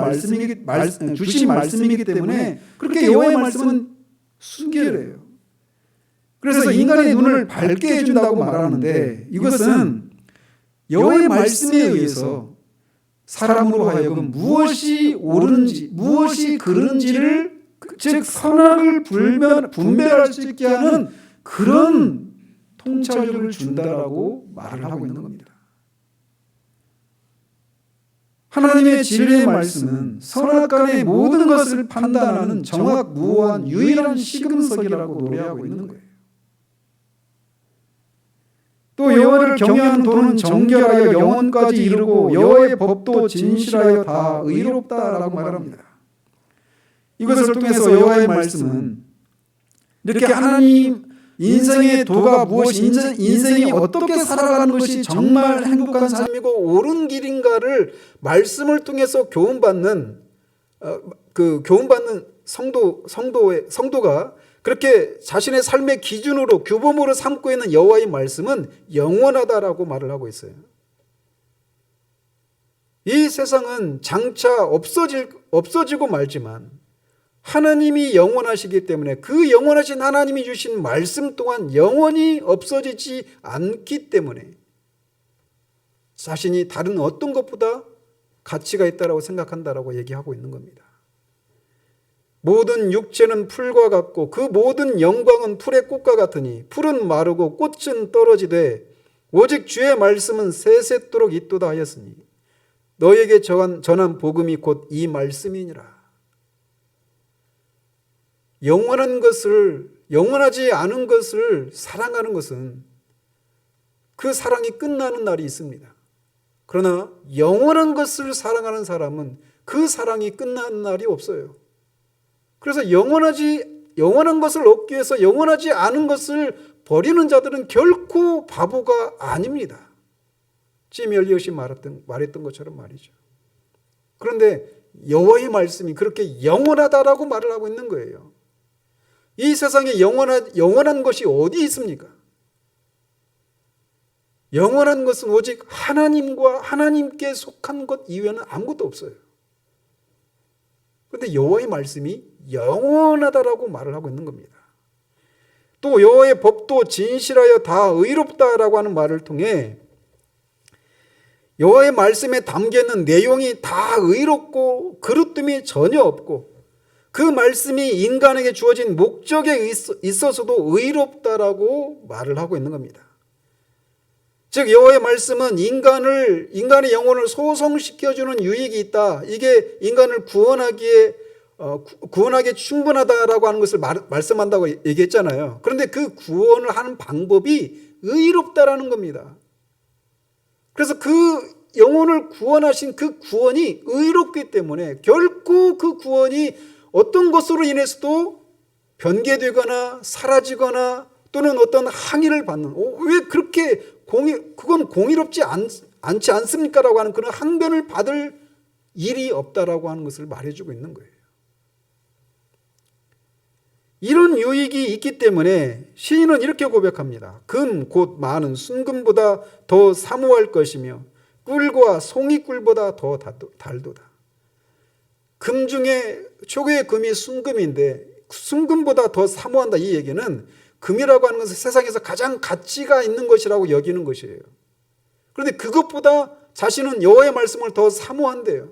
[SPEAKER 2] 주신 말씀이기 때문에 그렇게 여호와의 말씀은 순결해요. 그래서 인간의 눈을 밝게 해준다고 말하는데, 이것은 여호와의 말씀에 의해서 사람으로 하여금 무엇이 옳은지 무엇이 그른지를, 즉 선악을 분별할 수 있게 하는 그런 통찰력을 준다라고 말을 하고 있는 겁니다. 하나님의 진리의 말씀은 선악간의 모든 것을 판단하는 정확무오한 유일한 시금석이라고 노래하고 있는 거예요. 또 여호와를 경외하는 도는 정결하여 영원까지 이르고 여호와의 법도 진실하여 다 의롭다라고 말합니다. 이것을 통해서 여호와의 말씀은 이렇게 하나님 인생의 도가 무엇이, 인생이 어떻게 살아가는 것이 정말 행복한 삶이고 옳은 길인가를 말씀을 통해서 교훈받는 성도가 그렇게 자신의 삶의 기준으로 규범으로 삼고 있는 여호와의 말씀은 영원하다라고 말을 하고 있어요.
[SPEAKER 1] 이 세상은 장차 없어지고 말지만 하나님이 영원하시기 때문에 그 영원하신 하나님이 주신 말씀 또한 영원히 없어지지 않기 때문에 자신이 다른 어떤 것보다 가치가 있다고 생각한다라고 얘기하고 있는 겁니다. 모든 육체는 풀과 같고 그 모든 영광은 풀의 꽃과 같으니 풀은 마르고 꽃은 떨어지되 오직 주의 말씀은 세세토록 있도다 하였으니 너에게 전한 복음이 곧 이 말씀이니라. 영원한 것을, 영원하지 않은 것을 사랑하는 것은 그 사랑이 끝나는 날이 있습니다. 그러나 영원한 것을 사랑하는 사람은 그 사랑이 끝나는 날이 없어요. 그래서 영원한 것을 얻기 위해서 영원하지 않은 것을 버리는 자들은 결코 바보가 아닙니다. 짐 엘리엇이 말했던 것처럼 말이죠. 그런데 여호와의 말씀이 그렇게 영원하다라고 말을 하고 있는 거예요. 이 세상에 영원한 것이 어디 있습니까? 영원한 것은 오직 하나님과 하나님께 속한 것 이외에는 아무것도 없어요. 그런데 여호와의 말씀이 영원하다라고 말을 하고 있는 겁니다. 또 여호와의 법도 진실하여 다 의롭다라고 하는 말을 통해 여호와의 말씀에 담겨있는 내용이 다 의롭고 그릇됨이 전혀 없고 그 말씀이 인간에게 주어진 목적에 있어서도 의롭다라고 말을 하고 있는 겁니다. 즉 여호와의 말씀은 인간의 영혼을 소성시켜주는 유익이 있다. 이게 인간을 구원하기에 충분하다라고 하는 것을 말씀한다고 얘기했잖아요. 그런데 그 구원을 하는 방법이 의롭다라는 겁니다. 그래서 그 영혼을 구원하신 그 구원이 의롭기 때문에 결코 그 구원이 어떤 것으로 인해서도 변개되거나 사라지거나 또는 어떤 항의를 받는 왜 그렇게 그건 공의롭지 않지 않습니까? 라고 하는 그런 항변을 받을 일이 없다라고 하는 것을 말해주고 있는 거예요. 이런 유익이 있기 때문에 시인은 이렇게 고백합니다. 금 곧 많은 순금보다 더 사모할 것이며 꿀과 송이꿀보다 더 달도다. 금 중에 최고의 금이 순금인데 순금보다 더 사모한다. 이 얘기는 금이라고 하는 것은 세상에서 가장 가치가 있는 것이라고 여기는 것이에요. 그런데 그것보다 자신은 여호와의 말씀을 더 사모한대요.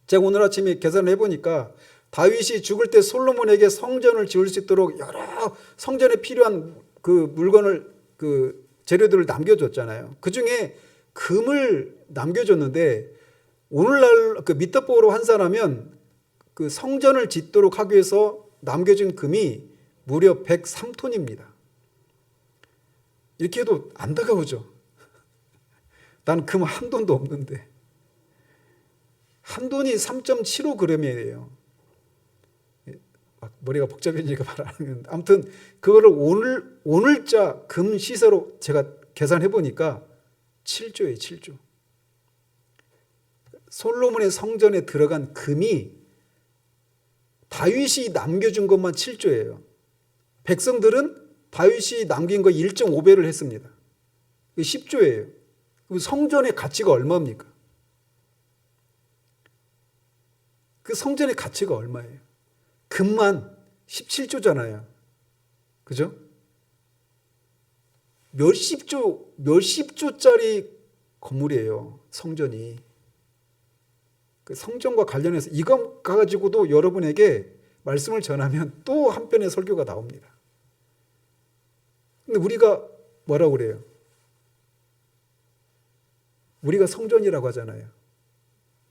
[SPEAKER 1] 제가 오늘 아침에 계산을 해보니까 다윗이 죽을 때 솔로몬에게 성전을 지을 수 있도록 여러 성전에 필요한 그 물건을 그 재료들을 남겨줬잖아요. 그 중에 금을 남겨줬는데 오늘날 그 미터법으로 환산하면 그 성전을 짓도록 하기 위해서 남겨진 금이 무려 103톤입니다. 이렇게 해도 안타까우죠. 난 금 한 돈도 없는데 한 돈이 3.75g이에요. 머리가 복잡해지니까 말 안 하는데 아무튼 그거를 오늘자 금 시세로 제가 계산해 보니까 7조예요. 7조. 솔로몬의 성전에 들어간 금이 다윗이 남겨준 것만 7조예요. 백성들은 다윗이 남긴 거 1.5배를 했습니다. 10조예요. 성전의 가치가 얼마입니까? 그 성전의 가치가 얼마예요? 금만 17조잖아요. 그죠? 몇십조짜리 건물이에요. 성전이. 그 성전과 관련해서 이거 가지고도 여러분에게 말씀을 전하면 또 한편의 설교가 나옵니다. 근데 우리가 뭐라고 그래요? 우리가 성전이라고 하잖아요.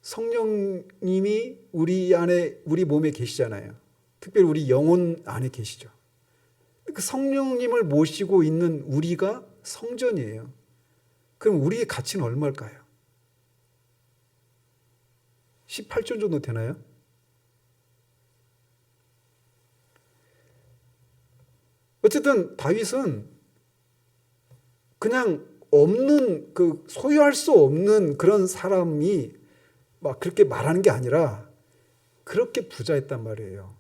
[SPEAKER 1] 성령님이 우리 몸에 계시잖아요. 특별히 우리 영혼 안에 계시죠. 그 성령님을 모시고 있는 우리가 성전이에요. 그럼 우리의 가치는 얼마일까요? 18조 정도 되나요? 어쨌든 다윗은 그냥 없는 그 소유할 수 없는 그런 사람이 막 그렇게 말하는 게 아니라 그렇게 부자였단 말이에요.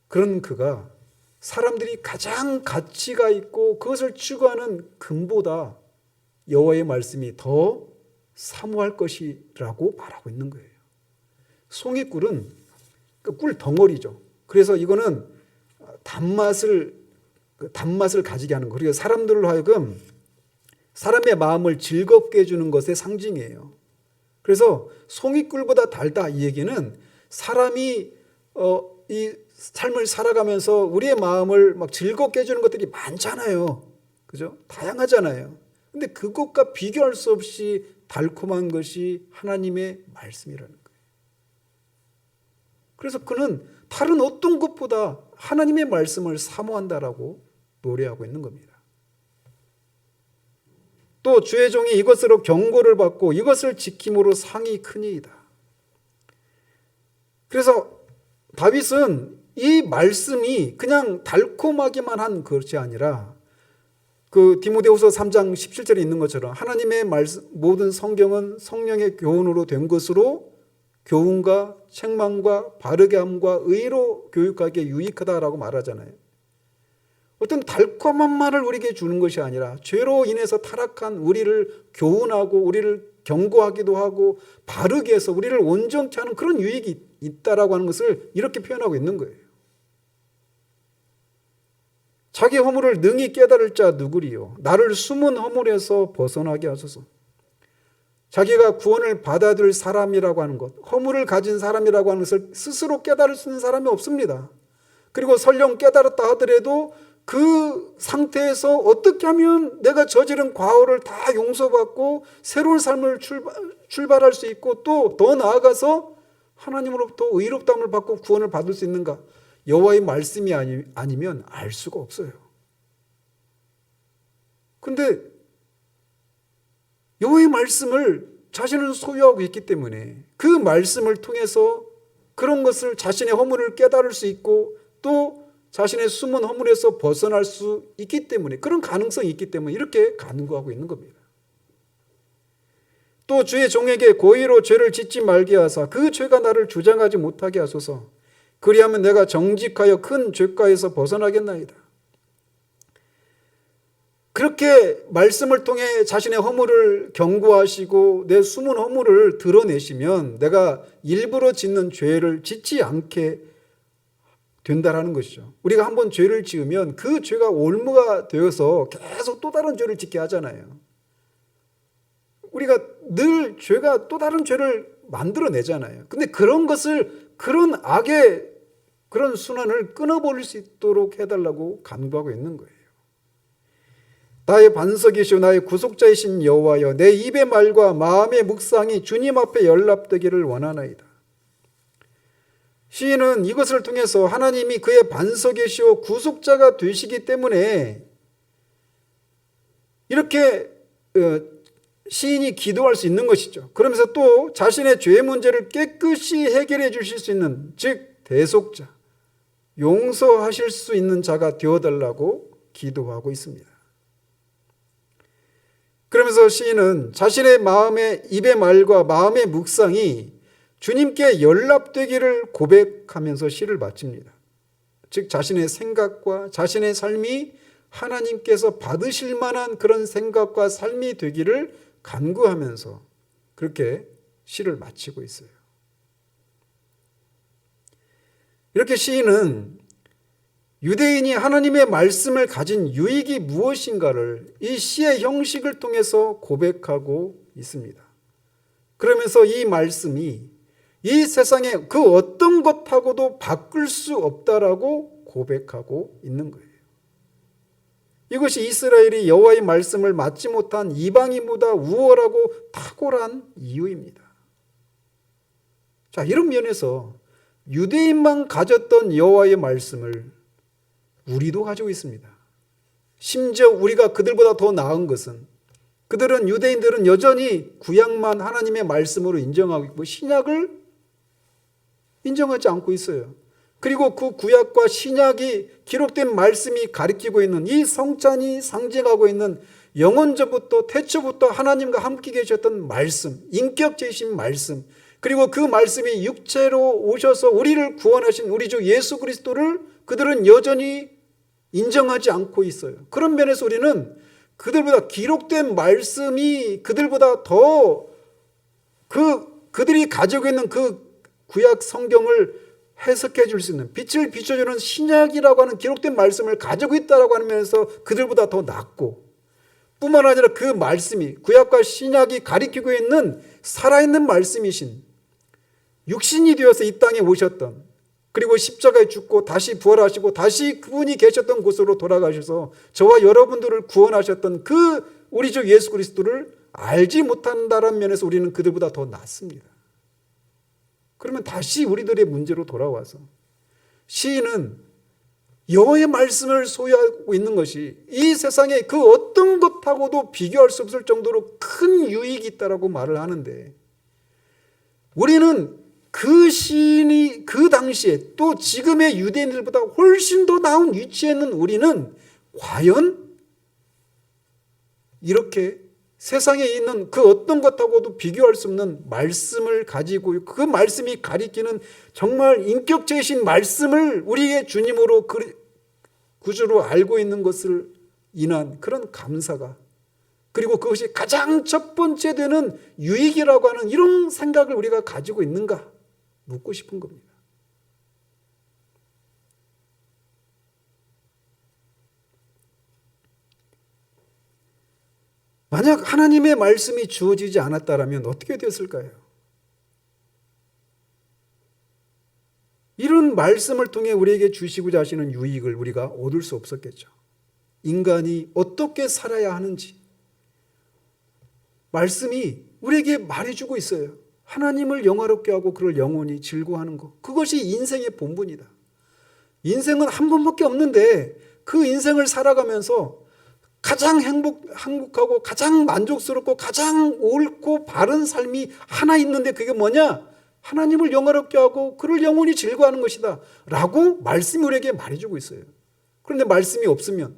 [SPEAKER 1] 그런 그가 사람들이 가장 가치가 있고 그것을 추구하는 금보다 여호와의 말씀이 더 사모할 것이라고 말하고 있는 거예요. 송이꿀은 꿀 덩어리죠. 그래서 이거는 단맛을 가지게 하는 거. 그리고 사람들로 하여금 사람의 마음을 즐겁게 해주는 것의 상징이에요. 그래서 송이꿀보다 달다 이 얘기는 사람이 이 삶을 살아가면서 우리의 마음을 막 즐겁게 해주는 것들이 많잖아요. 그죠? 다양하잖아요. 근데 그것과 비교할 수 없이 달콤한 것이 하나님의 말씀이라는 거예요. 그래서 그는 다른 어떤 것보다 하나님의 말씀을 사모한다라고 노래하고 있는 겁니다. 또 주의 종이 이것으로 경고를 받고 이것을 지킴으로 상이 크니이다. 그래서 다윗은 이 말씀이 그냥 달콤하기만 한 것이 아니라 디모데후서 3장 17절에 있는 것처럼 하나님의 말씀, 모든 성경은 성령의 교훈으로 된 것으로 교훈과 책망과 바르게 함과 의로 교육하기에 유익하다라고 말하잖아요. 어떤 달콤한 말을 우리에게 주는 것이 아니라 죄로 인해서 타락한 우리를 교훈하고 우리를 경고하기도 하고 바르게 해서 우리를 온전케 하는 그런 유익이 있다라고 하는 것을 이렇게 표현하고 있는 거예요. 자기 허물을 능히 깨달을 자 누구리요? 나를 숨은 허물에서 벗어나게 하소서. 자기가 구원을 받아들일 사람이라고 하는 것, 허물을 가진 사람이라고 하는 것을 스스로 깨달을 수 있는 사람이 없습니다. 그리고 설령 깨달았다 하더라도 그 상태에서 어떻게 하면 내가 저지른 과오를 다 용서받고 새로운 삶을 출발할 수 있고 또 더 나아가서 하나님으로부터 의롭다함을 받고 구원을 받을 수 있는가? 여호와의 말씀이 아니면 알 수가 없어요. 근데 여호와의 말씀을 자신은 소유하고 있기 때문에 그 말씀을 통해서 그런 것을 자신의 허물을 깨달을 수 있고 또 자신의 숨은 허물에서 벗어날 수 있기 때문에 그런 가능성이 있기 때문에 이렇게 간구하고 있는 겁니다. 또 주의 종에게 고의로 죄를 짓지 말게 하사 그 죄가 나를 주장하지 못하게 하소서. 그리하면 내가 정직하여 큰 죄가에서 벗어나겠나이다. 그렇게 말씀을 통해 자신의 허물을 경고하시고 내 숨은 허물을 드러내시면 내가 일부러 짓는 죄를 짓지 않게 된다라는 것이죠. 우리가 한번 죄를 지으면 그 죄가 올무가 되어서 계속 또 다른 죄를 짓게 하잖아요. 우리가 늘 죄가 또 다른 죄를 만들어내잖아요. 근데 그런 것을 그런 악의 그런 순환을 끊어버릴 수 있도록 해달라고 간구하고 있는 거예요. 나의 반석이시오 나의 구속자이신 여호와여 내 입의 말과 마음의 묵상이 주님 앞에 연락되기를 원하나이다. 시인은 이것을 통해서 하나님이 그의 반석이시오 구속자가 되시기 때문에 이렇게 시인이 기도할 수 있는 것이죠. 그러면서 또 자신의 죄 문제를 깨끗이 해결해 주실 수 있는 즉 대속자, 용서하실 수 있는 자가 되어달라고 기도하고 있습니다. 그러면서 시인은 자신의 마음의 입의 말과 마음의 묵상이 주님께 연락되기를 고백하면서 시를 마칩니다. 즉 자신의 생각과 자신의 삶이 하나님께서 받으실 만한 그런 생각과 삶이 되기를 간구하면서 그렇게 시를 마치고 있어요. 이렇게 시인은 유대인이 하나님의 말씀을 가진 유익이 무엇인가를 이 시의 형식을 통해서 고백하고 있습니다. 그러면서 이 말씀이 이 세상에 그 어떤 것하고도 바꿀 수 없다라고 고백하고 있는 거예요. 이것이 이스라엘이 여호와의 말씀을 맞지 못한 이방인보다 우월하고 탁월한 이유입니다. 자, 이런 면에서 유대인만 가졌던 여호와의 말씀을 우리도 가지고 있습니다. 심지어 우리가 그들보다 더 나은 것은 그들은 유대인들은 여전히 구약만 하나님의 말씀으로 인정하고 있고 신약을 인정하지 않고 있어요. 그리고 그 구약과 신약이 기록된 말씀이 가리키고 있는 이 성찬이 상징하고 있는 영원전부터 태초부터 하나님과 함께 계셨던 말씀, 인격체이신 말씀, 그리고 그 말씀이 육체로 오셔서 우리를 구원하신 우리 주 예수 그리스도를 그들은 여전히 인정하지 않고 있어요. 그런 면에서 우리는 그들보다 기록된 말씀이 그들보다 더 그들이 가지고 있는 그 구약 성경을 해석해 줄 수 있는, 빛을 비춰주는 신약이라고 하는 기록된 말씀을 가지고 있다라고 하면서 그들보다 더 낫고, 뿐만 아니라 그 말씀이, 구약과 신약이 가리키고 있는 살아있는 말씀이신, 육신이 되어서 이 땅에 오셨던, 그리고 십자가에 죽고 다시 부활하시고 다시 그분이 계셨던 곳으로 돌아가셔서 저와 여러분들을 구원하셨던 그 우리 주 예수 그리스도를 알지 못한다는 면에서 우리는 그들보다 더 낫습니다. 그러면 다시 우리들의 문제로 돌아와서 시인은 여호와의 말씀을 소유하고 있는 것이 이 세상에 그 어떤 것하고도 비교할 수 없을 정도로 큰 유익이 있다라고 말을 하는데, 우리는 그 시인이 그 당시에 또 지금의 유대인들보다 훨씬 더 나은 위치에 있는 우리는 과연 이렇게 세상에 있는 그 어떤 것하고도 비교할 수 없는 말씀을 가지고, 그 말씀이 가리키는 정말 인격체이신 말씀을 우리의 주님으로 구주로 알고 있는 것을 인한 그런 감사가, 그리고 그것이 가장 첫 번째 되는 유익이라고 하는 이런 생각을 우리가 가지고 있는가 묻고 싶은 겁니다. 만약 하나님의 말씀이 주어지지 않았다면 어떻게 되었을까요? 이런 말씀을 통해 우리에게 주시고자 하시는 유익을 우리가 얻을 수 없었겠죠. 인간이 어떻게 살아야 하는지 말씀이 우리에게 말해주고 있어요. 하나님을 영화롭게 하고 그를 영원히 즐거워하는 것, 그것이 인생의 본분이다. 인생은 한 번밖에 없는데 그 인생을 살아가면서 가장 행복하고 가장 만족스럽고 가장 옳고 바른 삶이 하나 있는데, 그게 뭐냐? 하나님을 영화롭게 하고 그를 영원히 즐거워하는 것이다 라고 말씀이 우리에게 말해주고 있어요. 그런데 말씀이 없으면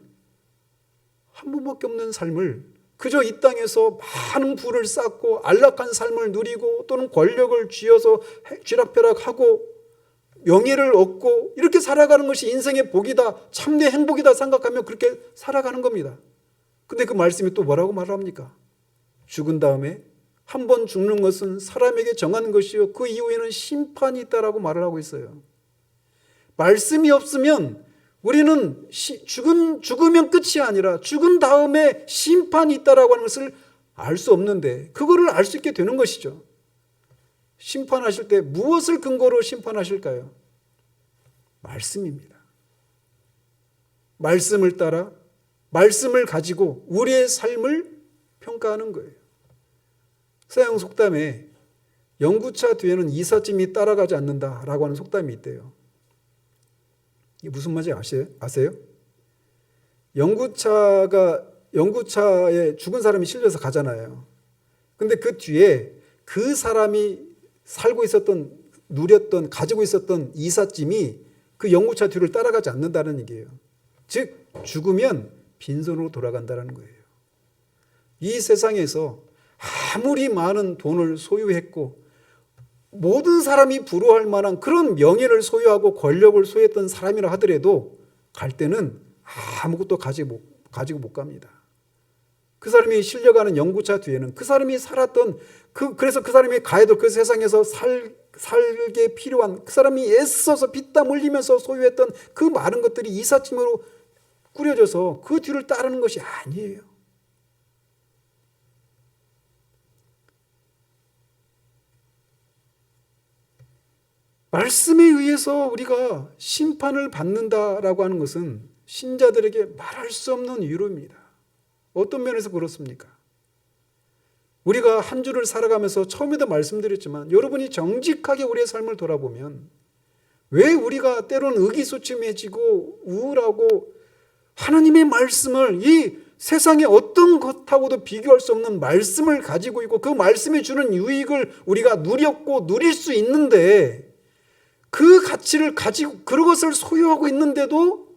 [SPEAKER 1] 한 번밖에 없는 삶을 그저 이 땅에서 많은 부를 쌓고 안락한 삶을 누리고 또는 권력을 쥐어서 쥐락펴락하고 명예를 얻고 이렇게 살아가는 것이 인생의 복이다, 참된 행복이다 생각하며 그렇게 살아가는 겁니다. 근데 그 말씀이 또 뭐라고 말합니까? 죽은 다음에 한 번 죽는 것은 사람에게 정한 것이요 그 이후에는 심판이 있다라고 말을 하고 있어요. 말씀이 없으면 우리는 죽으면 끝이 아니라 죽은 다음에 심판이 있다라고 하는 것을 알 수 없는데, 그거를 알 수 있게 되는 것이죠. 심판하실 때 무엇을 근거로 심판하실까요? 말씀입니다. 말씀을 따라 말씀을 가지고 우리의 삶을 평가하는 거예요. 서양 속담에 영구차 뒤에는 이삿짐이 따라가지 않는다라고 하는 속담이 있대요. 이게 무슨 말인지 아세요? 영구차에 죽은 사람이 실려서 가잖아요. 근데 그 뒤에 그 사람이 살고 있었던, 누렸던, 가지고 있었던 이삿짐이 그 영구차 뒤를 따라가지 않는다는 얘기예요. 즉 죽으면 빈손으로 돌아간다는 거예요. 이 세상에서 아무리 많은 돈을 소유했고 모든 사람이 부러워할 만한 그런 명예를 소유하고 권력을 소유했던 사람이라 하더라도 갈 때는 아무것도 가지고 못 갑니다. 그 사람이 실려가는 영구차 뒤에는 그 사람이 살았던 그래서 그 사람이 가야 될 그 세상에서 살게 필요한, 그 사람이 애써서 피땀 흘리면서 소유했던 그 많은 것들이 이삿짐으로 꾸려져서 그 뒤를 따르는 것이 아니에요. 말씀에 의해서 우리가 심판을 받는다라고 하는 것은 신자들에게 말할 수 없는 위로입니다. 어떤 면에서 그렇습니까? 우리가 한 주를 살아가면서 처음에도 말씀드렸지만 여러분이 정직하게 우리의 삶을 돌아보면 왜 우리가 때로는 의기소침해지고 우울하고 하나님의 말씀을, 이 세상의 어떤 것하고도 비교할 수 없는 말씀을 가지고 있고 그 말씀이 주는 유익을 우리가 누렸고 누릴 수 있는데, 그 가치를 가지고 그것을 소유하고 있는데도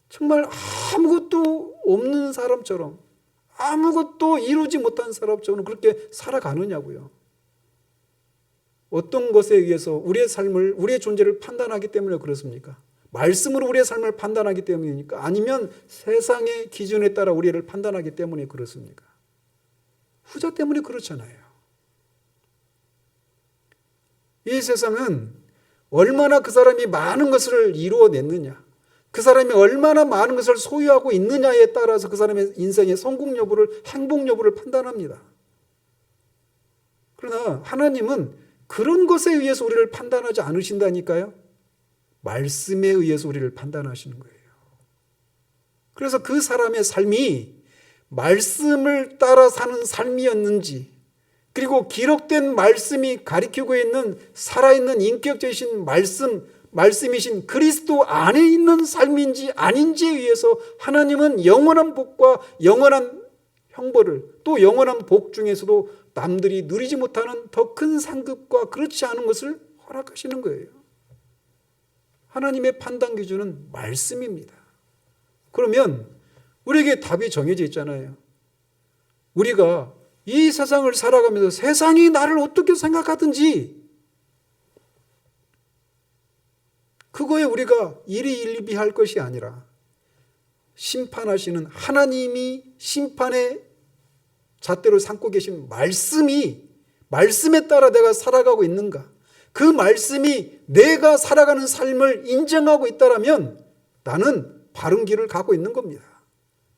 [SPEAKER 1] 정말 아무것도 없는 사람처럼, 아무것도 이루지 못한 사람처럼 그렇게 살아가느냐고요. 어떤 것에 의해서 우리의 삶을, 우리의 존재를 판단하기 때문에 그렇습니까? 말씀으로 우리의 삶을 판단하기 때문입니까? 아니면 세상의 기준에 따라 우리를 판단하기 때문에 그렇습니까? 후자 때문에 그렇잖아요. 이 세상은 얼마나 그 사람이 많은 것을 이루어냈느냐, 그 사람이 얼마나 많은 것을 소유하고 있느냐에 따라서 그 사람의 인생의 성공 여부를, 행복 여부를 판단합니다. 그러나 하나님은 그런 것에 의해서 우리를 판단하지 않으신다니까요. 말씀에 의해서 우리를 판단하시는 거예요. 그래서 그 사람의 삶이 말씀을 따라 사는 삶이었는지, 그리고 기록된 말씀이 가리키고 있는 살아있는 인격적이신 말씀이신 그리스도 안에 있는 삶인지 아닌지에 의해서 하나님은 영원한 복과 영원한 형벌을, 또 영원한 복 중에서도 남들이 누리지 못하는 더 큰 상급과 그렇지 않은 것을 허락하시는 거예요. 하나님의 판단 기준은 말씀입니다. 그러면 우리에게 답이 정해져 있잖아요. 우리가 이 세상을 살아가면서 세상이 나를 어떻게 생각하든지 그거에 우리가 일희일비할 것이 아니라 심판하시는 하나님이 심판의 잣대로 삼고 계신 말씀에 따라 내가 살아가고 있는가, 그 말씀이 내가 살아가는 삶을 인정하고 있다면 나는 바른 길을 가고 있는 겁니다.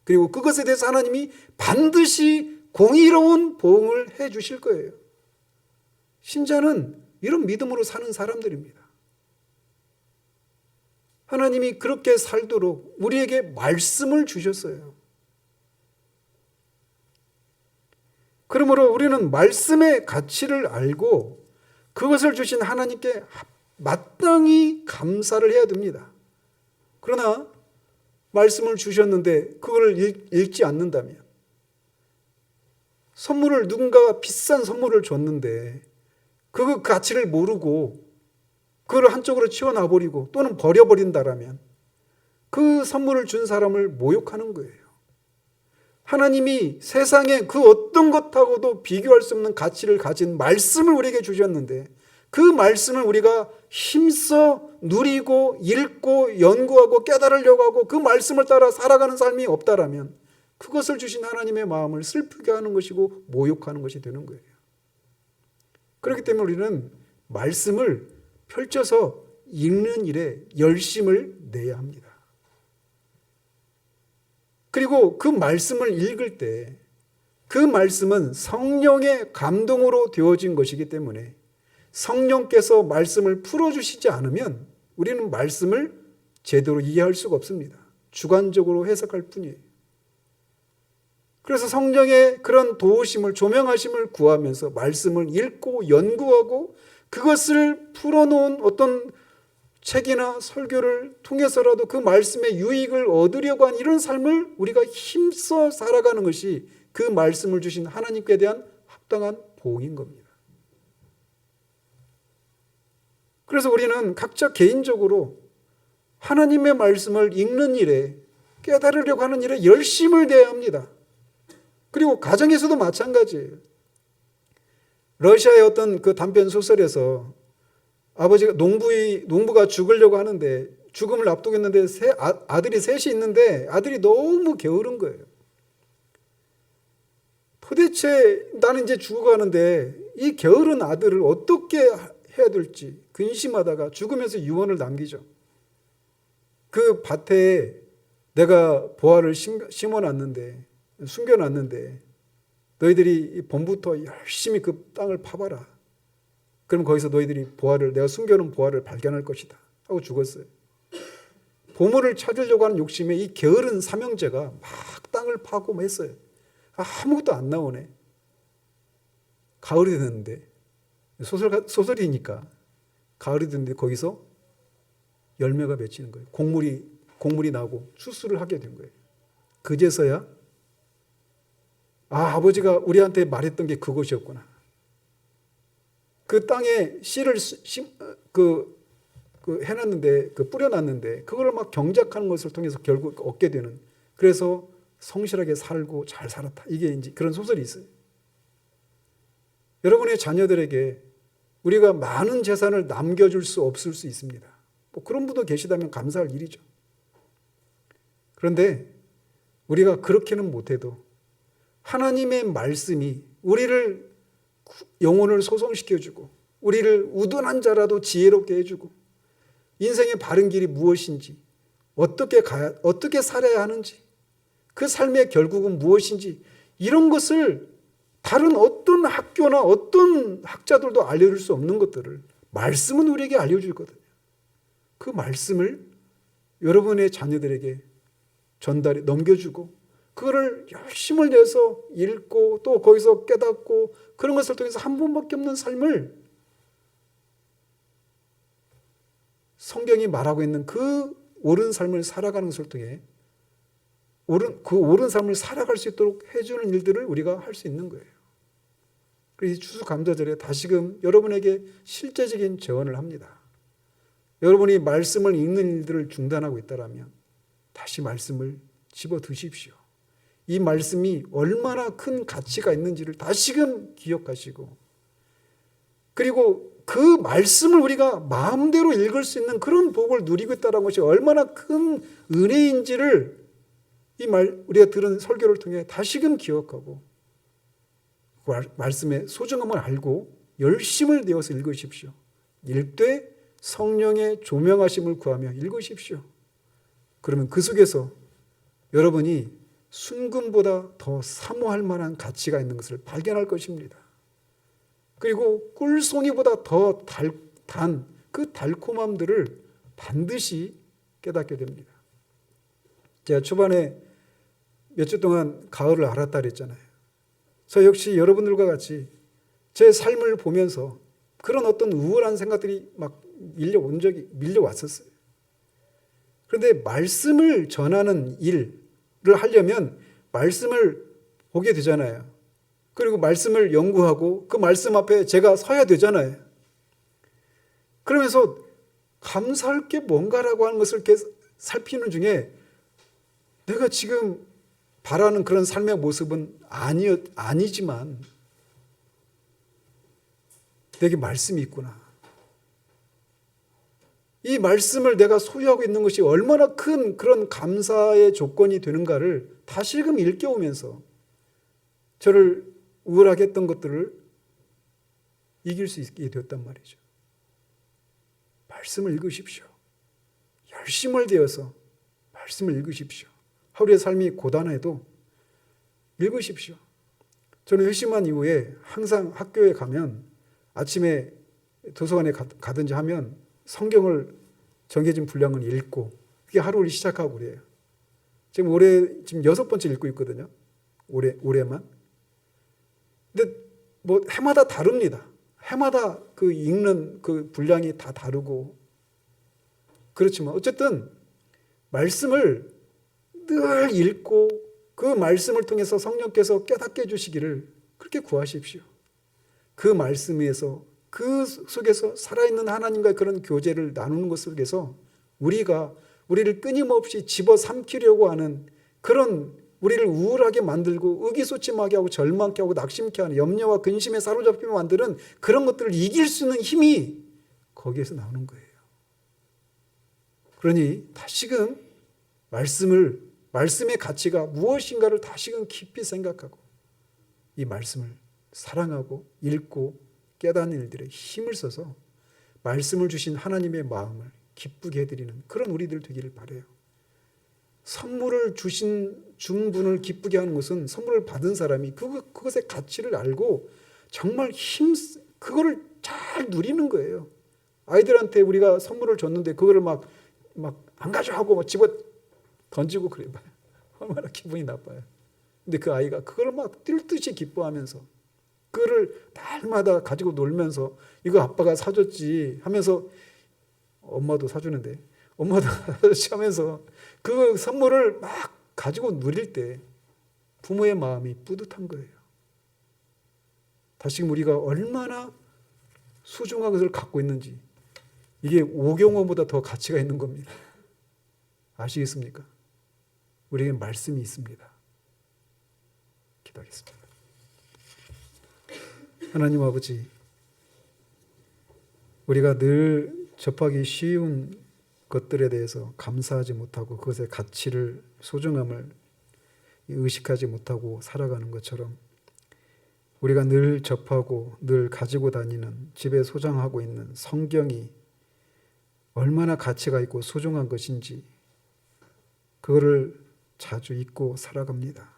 [SPEAKER 1] 그리고 그것에 대해서 하나님이 반드시 공의로운 보응을 해 주실 거예요. 신자는 이런 믿음으로 사는 사람들입니다. 하나님이 그렇게 살도록 우리에게 말씀을 주셨어요. 그러므로 우리는 말씀의 가치를 알고 그것을 주신 하나님께 마땅히 감사를 해야 됩니다. 그러나 말씀을 주셨는데 그걸 읽지 않는다면, 선물을, 누군가가 비싼 선물을 줬는데 그 가치를 모르고 그걸 한쪽으로 치워놔버리고 또는 버려버린다라면 그 선물을 준 사람을 모욕하는 거예요. 하나님이 세상에 그 어떤 것하고도 비교할 수 없는 가치를 가진 말씀을 우리에게 주셨는데 그 말씀을 우리가 힘써 누리고 읽고 연구하고 깨달으려고 하고 그 말씀을 따라 살아가는 삶이 없다라면 그것을 주신 하나님의 마음을 슬프게 하는 것이고 모욕하는 것이 되는 거예요. 그렇기 때문에 우리는 말씀을 펼쳐서 읽는 일에 열심을 내야 합니다. 그리고 그 말씀을 읽을 때 그 말씀은 성령의 감동으로 되어진 것이기 때문에 성령께서 말씀을 풀어주시지 않으면 우리는 말씀을 제대로 이해할 수가 없습니다. 주관적으로 해석할 뿐이에요. 그래서 성령의 그런 도우심을, 조명하심을 구하면서 말씀을 읽고 연구하고 그것을 풀어놓은 어떤 책이나 설교를 통해서라도 그 말씀의 유익을 얻으려고 하는 이런 삶을 우리가 힘써 살아가는 것이 그 말씀을 주신 하나님께 대한 합당한 보응인 겁니다. 그래서 우리는 각자 개인적으로 하나님의 말씀을 읽는 일에, 깨달으려고 하는 일에 열심을 내야 합니다. 그리고 가정에서도 마찬가지예요. 러시아의 어떤 그 단편 소설에서 아버지가 농부가 죽으려고 하는데 죽음을 앞두고 있는데 아들이 셋이 있는데 아들이 너무 게으른 거예요. 도대체 나는 이제 죽어가는데 이 게으른 아들을 어떻게 해야 될지 근심하다가 죽으면서 유언을 남기죠. 그 밭에 내가 보화를 심어놨는데, 숨겨놨는데 너희들이 봄부터 열심히 그 땅을 파봐라. 그럼 거기서 너희들이 내가 숨겨놓은 보화를 발견할 것이다 하고 죽었어요. 보물을 찾으려고 하는 욕심에 이 게으른 삼형제가 막 땅을 파고 했어요. 아무것도 안 나오네. 가을이 됐는데, 소설이니까 가을이 됐는데 거기서 열매가 맺히는 거예요. 곡물이 나고 추수를 하게 된 거예요. 그제서야 아버지가 우리한테 말했던 게 그것이었구나. 그 땅에 씨를 해놨는데, 뿌려놨는데, 그걸 막 경작하는 것을 통해서 결국 얻게 되는, 그래서 성실하게 살고 잘 살았다. 이게 이제 그런 소설이 있어요. 여러분의 자녀들에게 우리가 많은 재산을 남겨줄 수 없을 수 있습니다. 뭐 그런 분도 계시다면 감사할 일이죠. 그런데 우리가 그렇게는 못해도 하나님의 말씀이 우리를 영혼을 소성시켜주고 우리를 우둔한 자라도 지혜롭게 해주고 인생의 바른 길이 무엇인지 어떻게 살아야 하는지 그 삶의 결국은 무엇인지 이런 것을 다른 어떤 학교나 어떤 학자들도 알려줄 수 없는 것들을 말씀은 우리에게 알려주거든요. 그 말씀을 여러분의 자녀들에게 넘겨주고 그거를 열심을 내서 읽고 또 거기서 깨닫고 그런 것을 통해서 한 번밖에 없는 삶을 성경이 말하고 있는 그 옳은 삶을 살아가는 것을 통해 그 옳은 삶을 살아갈 수 있도록 해주는 일들을 우리가 할 수 있는 거예요. 그래서 추수감사절에 다시금 여러분에게 실제적인 제언을 합니다. 여러분이 말씀을 읽는 일들을 중단하고 있다면 다시 말씀을 집어 드십시오. 이 말씀이 얼마나 큰 가치가 있는지를 다시금 기억하시고 그리고 그 말씀을 우리가 마음대로 읽을 수 있는 그런 복을 누리고 있다는 것이 얼마나 큰 은혜인지를 우리가 들은 설교를 통해 다시금 기억하고 그 말씀의 소중함을 알고 열심을 내어서 읽으십시오. 읽되 성령의 조명하심을 구하며 읽으십시오. 그러면 그 속에서 여러분이 순금보다 더 사모할 만한 가치가 있는 것을 발견할 것입니다. 그리고 꿀송이보다 더 단 그 달콤함들을 반드시 깨닫게 됩니다. 제가 초반에 몇 주 동안 가을을 알았다 그랬잖아요. 저 역시 여러분들과 같이 제 삶을 보면서 그런 어떤 우울한 생각들이 막 밀려왔었어요. 그런데 말씀을 전하는 일을 하려면 말씀을 보게 되잖아요. 그리고 말씀을 연구하고 그 말씀 앞에 제가 서야 되잖아요. 그러면서 감사할 게 뭔가라고 하는 것을 이렇게 살피는 중에 내가 지금 바라는 그런 삶의 모습은 아니지만 내게 말씀이 있구나. 이 말씀을 내가 소유하고 있는 것이 얼마나 큰 그런 감사의 조건이 되는가를 다시금 일깨우면서 저를 우울하게 했던 것들을 이길 수 있게 되었단 말이죠. 말씀을 읽으십시오. 열심을 되어서 말씀을 읽으십시오. 하루의 삶이 고단해도 읽으십시오. 저는 회심한 이후에 항상 학교에 가면 아침에 도서관에 가든지 하면 성경을 정해진 분량을 읽고 그게 하루를 시작하고 그래요. 지금 올해 6번째 읽고 있거든요. 올해만. 근데 뭐 해마다 다릅니다. 해마다 그 읽는 그 분량이 다 다르고 그렇지만 어쨌든 말씀을 늘 읽고 그 말씀을 통해서 성령께서 깨닫게 해주시기를 그렇게 구하십시오. 그 말씀에서 그 속에서 살아있는 하나님과의 그런 교제를 나누는 것 속에서 우리를 끊임없이 집어삼키려고 하는 그런 우리를 우울하게 만들고 의기소침하게 하고 절망케 하고 낙심케 하는 염려와 근심에 사로잡히게 만드는 그런 것들을 이길 수 있는 힘이 거기에서 나오는 거예요. 그러니 다시금 말씀의 가치가 무엇인가를 다시금 깊이 생각하고 이 말씀을 사랑하고 읽고 깨닫는 일들에 힘을 써서 말씀을 주신 하나님의 마음을 기쁘게 해드리는 그런 우리들 되기를 바라요. 선물을 준 분을 기쁘게 하는 것은 선물을 받은 사람이 그것의 가치를 알고 정말 그거를 잘 누리는 거예요. 아이들한테 우리가 선물을 줬는데 그거를 막 안 가져가고 막 집어 던지고 그래 봐요. 얼마나 기분이 나빠요. 근데 그 아이가 그걸 막 뛸 듯이 기뻐하면서 그거를 날마다 가지고 놀면서 이거 아빠가 사줬지 하면서 엄마도 사주는데 엄마도 사줬지 하면서 그 선물을 막 가지고 누릴 때 부모의 마음이 뿌듯한 거예요. 다시금 우리가 얼마나 소중한 것을 갖고 있는지 이게 오경호보다 더 가치가 있는 겁니다. 아시겠습니까? 우리에게 말씀이 있습니다. 기도하겠습니다. 하나님 아버지, 우리가 늘 접하기 쉬운 것들에 대해서 감사하지 못하고 그것의 가치를 소중함을 의식하지 못하고 살아가는 것처럼 우리가 늘 접하고 늘 가지고 다니는, 집에 소장하고 있는 성경이 얼마나 가치가 있고 소중한 것인지 그거를 자주 잊고 살아갑니다.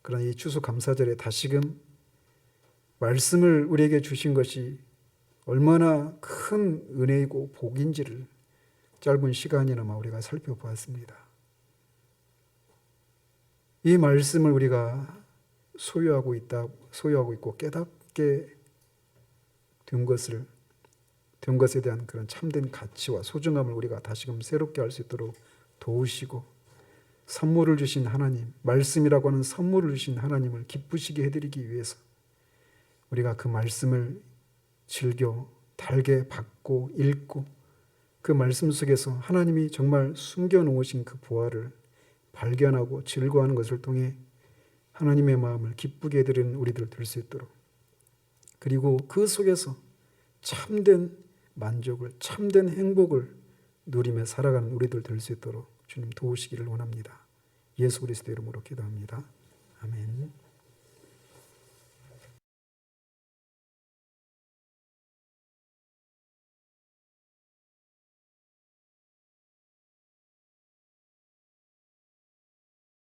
[SPEAKER 1] 그러나 이 추수감사절에 다시금 말씀을 우리에게 주신 것이 얼마나 큰 은혜이고 복인지를 짧은 시간이나마 우리가 살펴보았습니다. 이 말씀을 우리가 소유하고 있고 깨닫게 된 것에 대한 그런 참된 가치와 소중함을 우리가 다시금 새롭게 알 수 있도록 도우시고, 선물을 주신 하나님, 말씀이라고 하는 선물을 주신 하나님을 기쁘시게 해드리기 위해서 우리가 그 말씀을 즐겨 달게 받고 읽고, 그 말씀 속에서 하나님이 정말 숨겨놓으신 그 보화를 발견하고 즐거워하는 것을 통해 하나님의 마음을 기쁘게 해드리는 우리들 될 수 있도록, 그리고 그 속에서 참된 만족을, 참된 행복을 누리며 살아가는 우리들 될 수 있도록 주님 도우시기를 원합니다. 예수 그리스도 이름으로 기도합니다. 아멘.